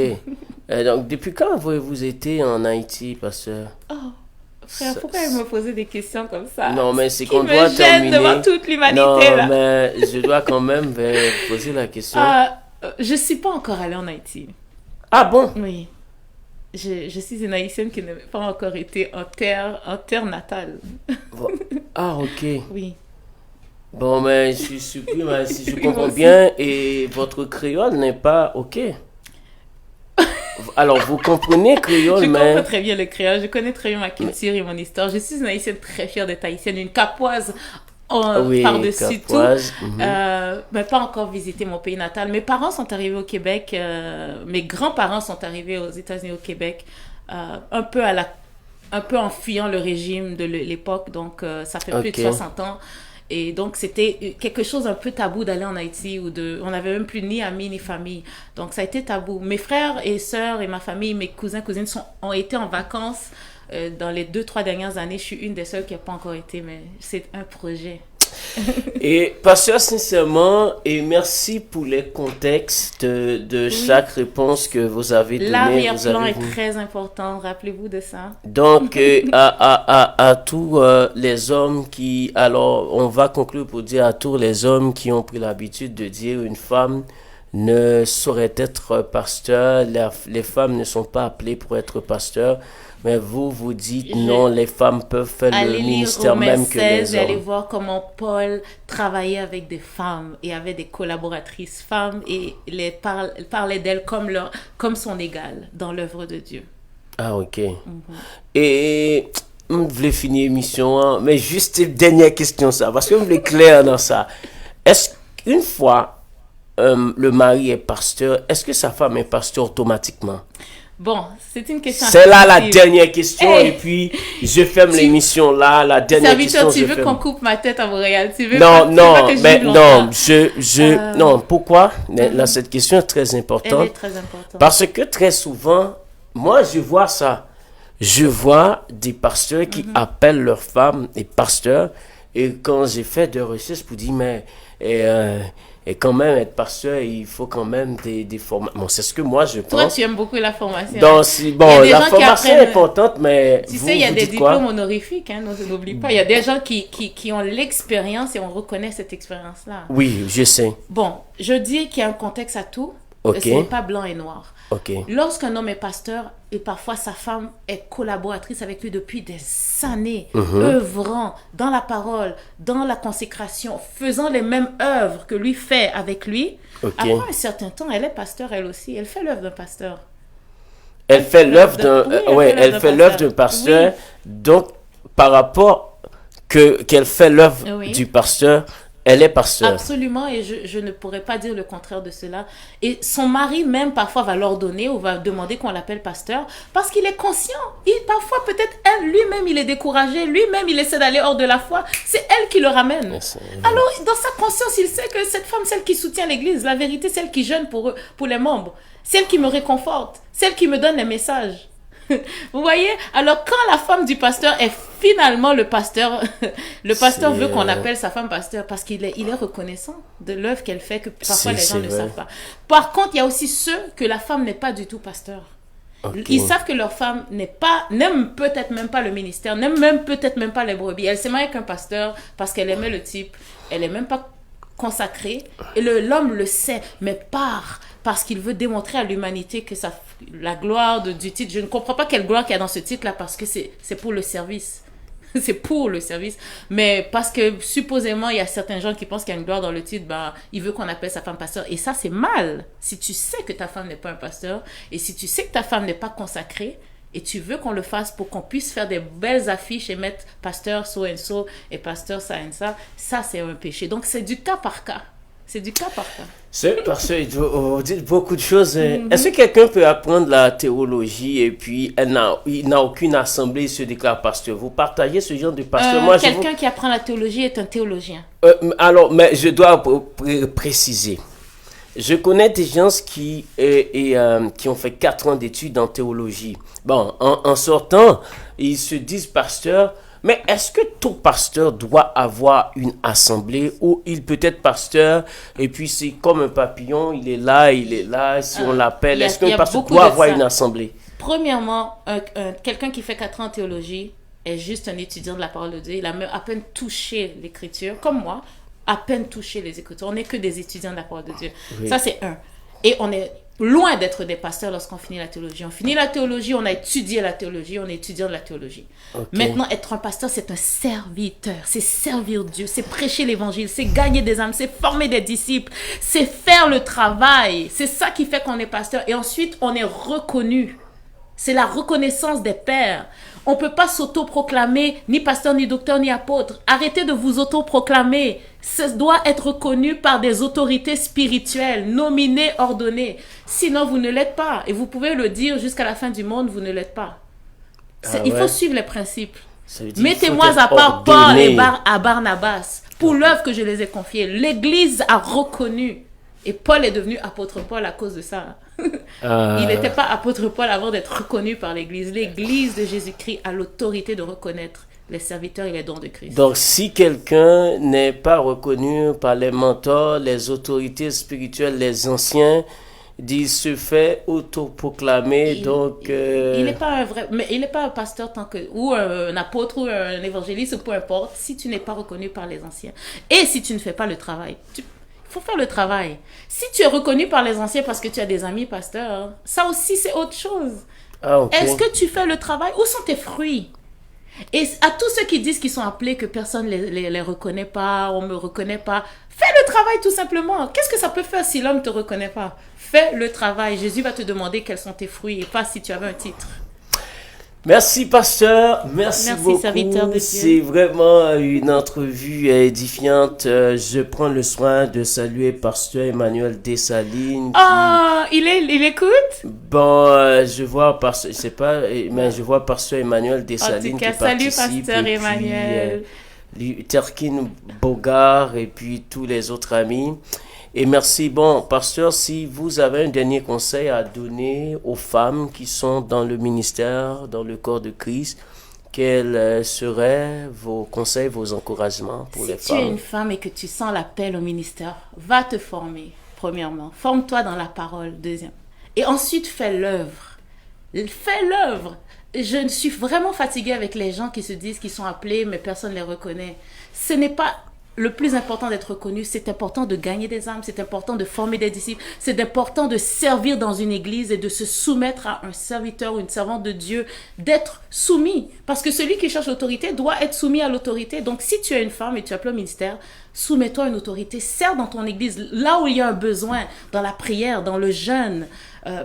Donc, depuis quand avez-vous été en Haïti, pasteur? Oh, frère, pourquoi vous me posez des questions comme ça? Non, mais c'est qu'on doit terminer. Qui me gêne devant toute l'humanité, non, là. Non, mais je dois quand même poser la question. Je ne suis pas encore allée en Haïti. Ah bon? Oui. Je suis une Haïtienne qui n'a pas encore été en terre natale. Ah, ok. Oui. Bon, mais je suis surpris, mais si je comprends bien, et votre créole n'est pas ok. Alors, vous comprenez créole, je mais... Je comprends très bien le créole, je connais très bien ma culture et mon histoire. Je suis une Haïtienne très fière d'être Haïtienne, une capoise. Par-dessus tout, mais pas encore visité mon pays natal. Mes parents sont arrivés au Québec, mes grands-parents sont arrivés aux États-Unis, au Québec, un peu en fuyant le régime de l'époque, donc ça fait plus de 60 ans. Et donc, c'était quelque chose un peu tabou d'aller en Haïti, on n'avait même plus ni amis ni famille. Donc, ça a été tabou. Mes frères et sœurs et ma famille, mes cousins, cousines ont été en vacances dans les 2-3 dernières années. Je suis une des seules qui n'a pas encore été, mais c'est un projet. Et pasteur, sincèrement, et merci pour les contextes de chaque réponse que vous avez donnée. L'arrière-plan est très important, rappelez-vous de ça. Donc, à tous les hommes qui... Alors, on va conclure pour dire à tous les hommes qui ont pris l'habitude de dire une femme ne saurait être pasteur, les femmes ne sont pas appelées pour être pasteur. Mais vous dites non, les femmes peuvent faire le ministère même que les hommes. Allez voir comment Paul travaillait avec des femmes et avait des collaboratrices femmes et parlait d'elles comme son égale dans l'œuvre de Dieu. Ah, ok. Et on voulait finir l'émission, hein, mais juste une dernière question, ça, parce que vous voulez clair dans ça. Est-ce qu'une fois le mari est pasteur, est-ce que sa femme est pasteur automatiquement? Bon, c'est une question. C'est là la dernière question, et puis je ferme l'émission là. La dernière question. Tu veux qu'on coupe ma tête à Montréal? Non, pourquoi? Là, cette question est très importante. Elle est très importante. Parce que très souvent, moi, je vois ça. Je vois des pasteurs qui appellent leurs femmes des pasteurs, et quand j'ai fait des recherches pour dire, mais. Et quand même, être pasteur, il faut quand même des formations. Bon, c'est ce que moi, je pense. Toi, tu aimes beaucoup la formation. Donc, la formation est importante, mais tu sais, il y a des diplômes honorifiques, hein, n'oublie pas. Il y a des gens qui ont l'expérience et on reconnaît cette expérience-là. Oui, je sais. Bon, je dis qu'il y a un contexte à tout. Okay. Ce n'est pas blanc et noir. Okay. Lorsqu'un homme est pasteur et parfois sa femme est collaboratrice avec lui depuis des années, œuvrant dans la parole, dans la consécration, faisant les mêmes œuvres que lui fait avec lui, après un certain temps, elle est pasteur elle aussi. Elle fait l'œuvre d'un pasteur. Elle fait l'œuvre d'un pasteur. Oui. Donc, par rapport qu'elle fait l'œuvre du pasteur, elle est pasteur. Absolument, et je ne pourrais pas dire le contraire de cela. Et son mari même parfois va l'ordonner ou va demander qu'on l'appelle pasteur parce qu'il est conscient. Parfois peut-être lui-même il est découragé, lui-même il essaie d'aller hors de la foi. C'est elle qui le ramène. Alors dans sa conscience il sait que cette femme, celle qui soutient l'église, la vérité, celle qui jeûne pour les membres, celle qui me réconforte, celle qui me donne les messages. Vous voyez? Alors quand la femme du pasteur est finalement le pasteur veut qu'on appelle sa femme pasteur parce qu'il est reconnaissant de l'œuvre qu'elle fait que parfois les gens ne savent pas. Par contre, il y a aussi ceux que la femme n'est pas du tout pasteur. Ils savent que leur femme n'aime peut-être même pas le ministère, n'aime même peut-être même pas les brebis. Elle s'est mariée avec un pasteur parce qu'elle aimait le type. Elle n'est même pas consacrée et l'homme le sait, mais parce qu'il veut démontrer à l'humanité que la gloire du titre, je ne comprends pas quelle gloire qu'il y a dans ce titre-là parce que c'est pour le service. C'est pour le service. Mais parce que supposément, il y a certains gens qui pensent qu'il y a une gloire dans le titre, il veut qu'on appelle sa femme pasteur. Et ça, c'est mal. Si tu sais que ta femme n'est pas un pasteur et si tu sais que ta femme n'est pas consacrée et tu veux qu'on le fasse pour qu'on puisse faire des belles affiches et mettre pasteur so and so et pasteur ça and ça c'est un péché. Donc, c'est du cas par cas. C'est du cas par cas. C'est parce que vous dites beaucoup de choses. Est-ce que quelqu'un peut apprendre la théologie et puis il n'a aucune assemblée, il se déclare pasteur? Vous partagez ce genre de pasteur? Quelqu'un qui apprend la théologie est un théologien. Alors, mais je dois préciser. Je connais des gens qui ont fait 4 ans d'études en théologie. Bon, en sortant, ils se disent pasteurs. Mais est-ce que tout pasteur doit avoir une assemblée ou il peut être pasteur et puis c'est comme un papillon, il est là, si on l'appelle, est-ce qu'un pasteur doit avoir une assemblée? Premièrement, quelqu'un qui fait 4 ans en théologie est juste un étudiant de la parole de Dieu. Il a même à peine touché l'écriture, comme moi, à peine touché les écritures. On n'est que des étudiants de la parole de Dieu. Oui. Ça, c'est un. Et on est loin d'être des pasteurs lorsqu'on finit la théologie. On finit la théologie, on a étudié la théologie, on est étudiant de la théologie. Maintenant, être un pasteur, c'est un serviteur. C'est servir Dieu, c'est prêcher l'évangile, c'est gagner des âmes, c'est former des disciples, c'est faire le travail. C'est ça qui fait qu'on est pasteur. Et ensuite, on est reconnu. C'est la reconnaissance des pairs. On ne peut pas s'auto-proclamer ni pasteur, ni docteur, ni apôtre. Arrêtez de vous auto-proclamer. Ça doit être reconnu par des autorités spirituelles, nominées, ordonnées. Sinon, vous ne l'êtes pas. Et vous pouvez le dire jusqu'à la fin du monde, vous ne l'êtes pas. Il faut suivre les principes. Ça veut dire Mettez-moi qu'il faut à être part Paul ordonné. et à Barnabas pour l'œuvre que je les ai confiée. L'Église a reconnu. Et Paul est devenu apôtre Paul à cause de ça. Il n'était pas apôtre Paul avant d'être reconnu par l'Église. L'Église de Jésus-Christ a l'autorité de reconnaître les serviteurs et les dons de Christ. Donc, si quelqu'un n'est pas reconnu par les mentors, les autorités spirituelles, les anciens, il se fait autoproclamer. Il n'est pas un vrai, mais il n'est pas un pasteur ou un apôtre ou un évangéliste, peu importe, si tu n'es pas reconnu par les anciens. Et si tu ne fais pas le travail. Il faut faire le travail. Si tu es reconnu par les anciens parce que tu as des amis pasteurs, ça aussi c'est autre chose. Ok. Est-ce que tu fais le travail? Où sont tes fruits? Et à tous ceux qui disent qu'ils sont appelés, que personne ne les reconnaît pas, on ne me reconnaît pas, fais le travail tout simplement. Qu'est-ce que ça peut faire si l'homme ne te reconnaît pas? Fais le travail. Jésus va te demander quels sont tes fruits et pas si tu avais un titre. Merci, pasteur. Merci beaucoup. Serviteur de Dieu. C'est vraiment une entrevue édifiante. Je prends le soin de saluer pasteur Emmanuel Dessalines. Oh, il écoute? Bon, je vois pasteur, je sais pas, mais je vois pasteur Emmanuel Dessalines En tout cas, qui salut participe. pasteur et Emmanuel. Puis, Terkin Bogart et puis tous les autres amis. Et merci. Bon, pasteur, si vous avez un dernier conseil à donner aux femmes qui sont dans le ministère, dans le corps de Christ, quels seraient vos conseils, vos encouragements pour les femmes? Si tu es une femme et que tu sens l'appel au ministère, va te former, premièrement. Forme-toi dans la parole, deuxième. Et ensuite, fais l'œuvre. Fais l'œuvre. Je suis vraiment fatiguée avec les gens qui se disent qu'ils sont appelés, mais personne ne les reconnaît. Ce n'est pas le plus important d'être reconnu, c'est important de gagner des âmes, c'est important de former des disciples, c'est important de servir dans une église et de se soumettre à un serviteur ou une servante de Dieu, d'être soumis. Parce que celui qui cherche l'autorité doit être soumis à l'autorité. Donc si tu es une femme et tu as appelé au ministère, soumets-toi à une autorité, sers dans ton église, là où il y a un besoin, dans la prière, dans le jeûne,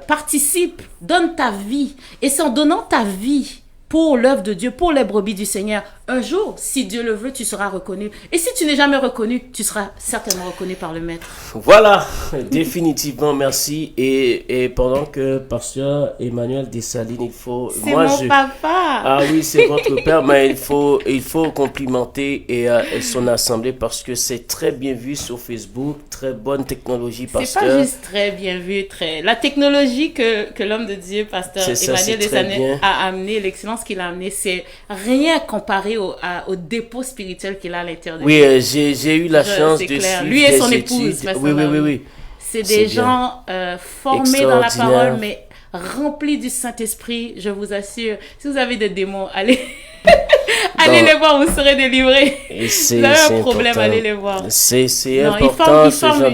participe, donne ta vie. Et c'est en donnant ta vie pour l'œuvre de Dieu, pour les brebis du Seigneur, un jour, si Dieu le veut, tu seras reconnu. Et si tu n'es jamais reconnu, tu seras certainement reconnu par le Maître. Voilà, définitivement, merci. Et pendant que pasteur Emmanuel Dessalines, il faut... C'est mon papa. Ah oui, c'est votre père, mais il faut complimenter son assemblée parce que c'est très bien vu sur Facebook, très bonne technologie, pasteur. C'est pas juste très bien vu, la technologie que l'homme de Dieu, pasteur Emmanuel Dessalines, a amené, l'excellence qu'il a amené, c'est rien comparé au dépôt spirituel qu'il a à l'intérieur de lui. Oui, j'ai eu la chance de suivre lui et son des épouse. études. Oui. C'est des gens formés dans la parole, mais remplis du Saint-Esprit, je vous assure. Si vous avez des démons, allez les voir, vous serez délivrés. Si vous avez un problème, allez les voir. C'est important.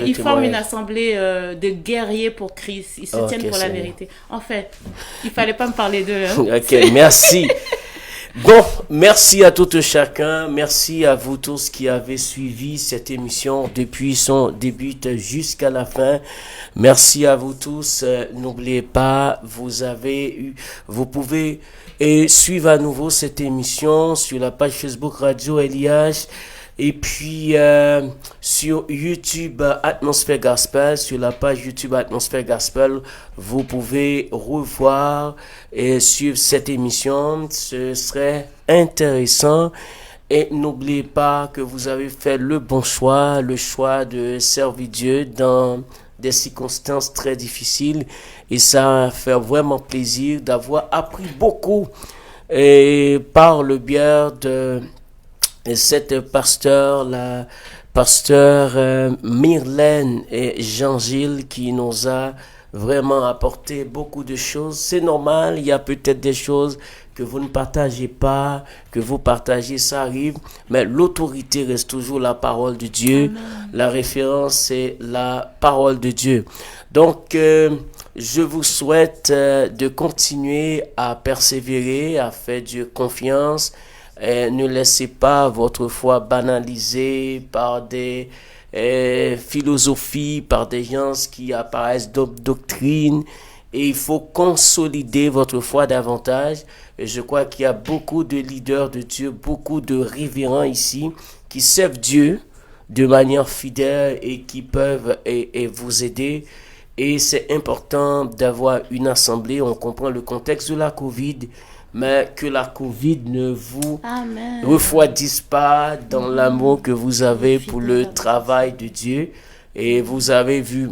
Ils forment une assemblée de guerriers pour Christ. Ils se tiennent pour la vérité. En fait, il fallait pas me parler d'eux. Hein. Ok, merci. Bon, merci à tout chacun. Merci à vous tous qui avez suivi cette émission depuis son début jusqu'à la fin. Merci à vous tous. N'oubliez pas, vous pouvez suivre à nouveau cette émission sur la page Facebook Radio LIH. Et puis sur YouTube Atmosphère Gospel, sur la page YouTube Atmosphère Gospel, vous pouvez revoir et suivre cette émission. Ce serait intéressant. Et n'oubliez pas que vous avez fait le bon choix, le choix de servir Dieu dans des circonstances très difficiles. Et ça fait vraiment plaisir d'avoir appris beaucoup par le biais de cette la pasteur Myrlène et Jean-Gilles qui nous a vraiment apporté beaucoup de choses. C'est normal, il y a peut-être des choses que vous ne partagez pas, que vous partagez, ça arrive, mais l'autorité reste toujours la parole de Dieu. Amen. La référence, c'est la parole de Dieu. Donc, je vous souhaite de continuer à persévérer, à faire Dieu confiance. Ne laissez pas votre foi banalisée par des philosophies, par des gens qui apparaissent doctrines. Et il faut consolider votre foi davantage. Et je crois qu'il y a beaucoup de leaders de Dieu, beaucoup de révérends ici qui servent Dieu de manière fidèle et qui peuvent vous aider. Et c'est important d'avoir une assemblée. On comprend le contexte de la COVID. mais que la Covid ne vous Amen. refroidisse pas dans l'amour que vous avez pour le travail de Dieu. Et vous avez vu,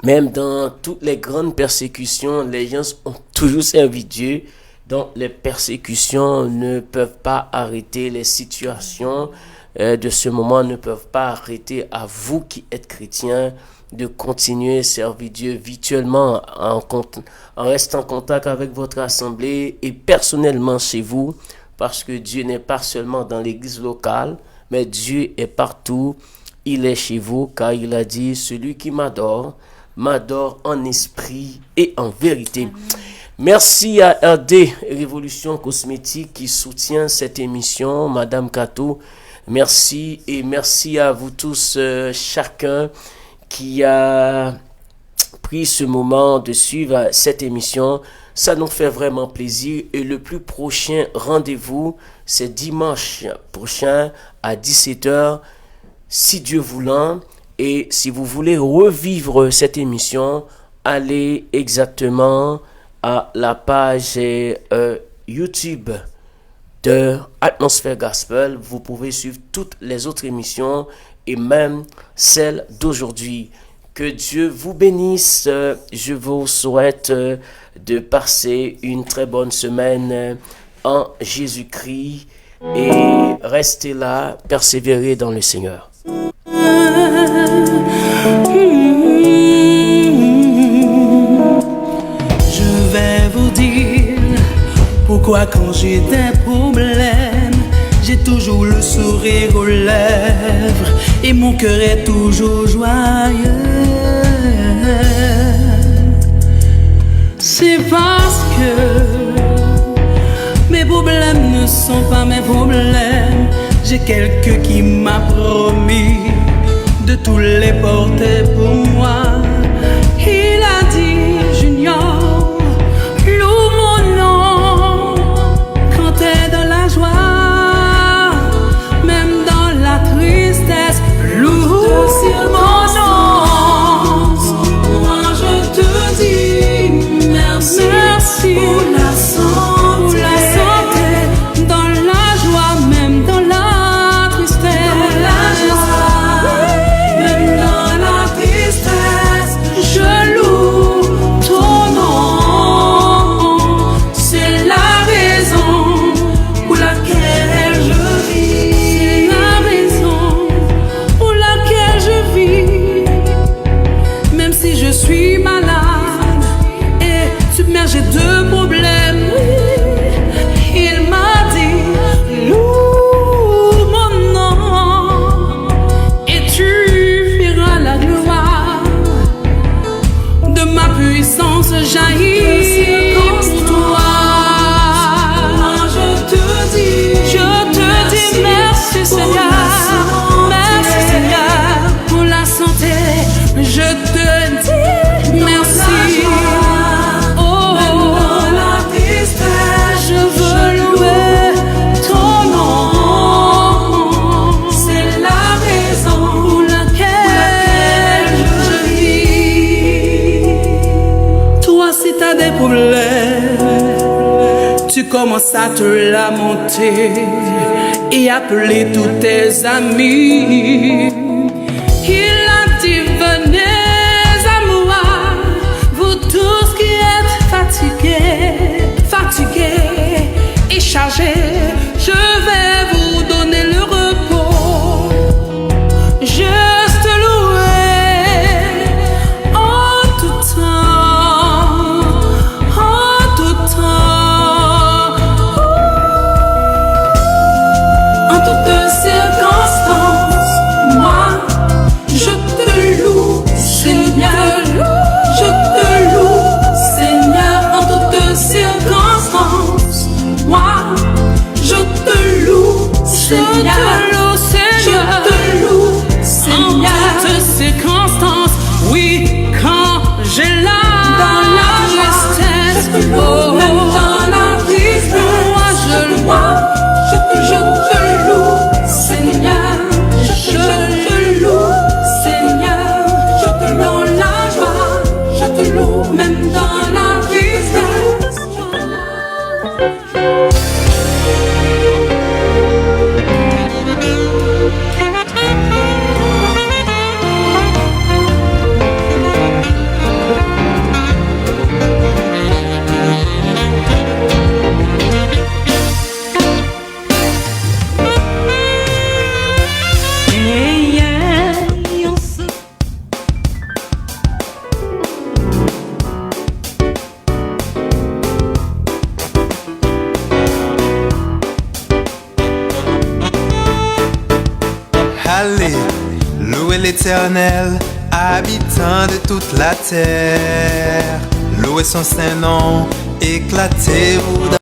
même dans toutes les grandes persécutions, les gens ont toujours servi Dieu. Donc les persécutions ne peuvent pas arrêter les situations de ce moment, ne peuvent pas arrêter à vous qui êtes chrétiens de continuer à servir Dieu virtuellement en restant en contact avec votre assemblée et personnellement chez vous, parce que Dieu n'est pas seulement dans l'église locale, mais Dieu est partout. Il est chez vous, car il a dit, celui qui m'adore en esprit et en vérité. Amen. Merci à RD Révolution Cosmétique qui soutient cette émission, Madame Kato. Merci, et merci à vous tous, chacun qui a pris ce moment de suivre cette émission. Ça nous fait vraiment plaisir. Et le plus prochain rendez-vous, c'est dimanche prochain à 17h, si Dieu voulant. Et si vous voulez revivre cette émission, allez exactement à la page YouTube de Atmosphère Gospel. Vous pouvez suivre toutes les autres émissions et même celle d'aujourd'hui. Que Dieu vous bénisse. Je vous souhaite de passer une très bonne semaine en Jésus-Christ et restez là, persévérez dans le Seigneur. Je vais vous dire pourquoi quand j'ai des problèmes, j'ai toujours le sourire aux lèvres et mon cœur est toujours joyeux. C'est parce que mes problèmes ne sont pas mes problèmes. J'ai quelqu'un qui m'a promis de tous les porter pour moi. Il a dit, Junior, loue mon nom quand t'es dans la joie, même dans la tristesse, loue mon nom. Moi je te dis merci, merci pour la santé, dans la joie, même dans la tristesse, même dans la tristesse, je loue ton nom. C'est la raison pour laquelle je vis, la raison pour laquelle je vis, même si je suis malade et submergé de problèmes. Il m'a dit, loue mon nom et tu verras la gloire de ma puissance jaillir pour toi. Je te dis merci Seigneur, merci Seigneur pour la santé. Je te dis merci. Oh, je veux louer ton nom. C'est la raison pour laquelle je vis. Toi, si t'as des problèmes, tu commences à te lamenter et appeler tous tes amis. Il a dit, venez à moi, vous tous qui êtes fatigués et chargés, je vais vous donner le repos. Juste louer en tout temps, en tout temps, en toutes circonstances. Moi, je te loue, Seigneur. Je te loue, Seigneur, en toutes circonstances. Moi, je te loue, Seigneur. Je te loue, Seigneur. En toutes circonstances, oui, quand j'ai la tristesse, oh, même dans la tristesse, moi je te loue, Seigneur. Je te loue, Seigneur. Je te loue la joie, je te loue même dans la tristesse. l'Éternel, habitant de toute la terre. Louez son saint nom, éclatez-vous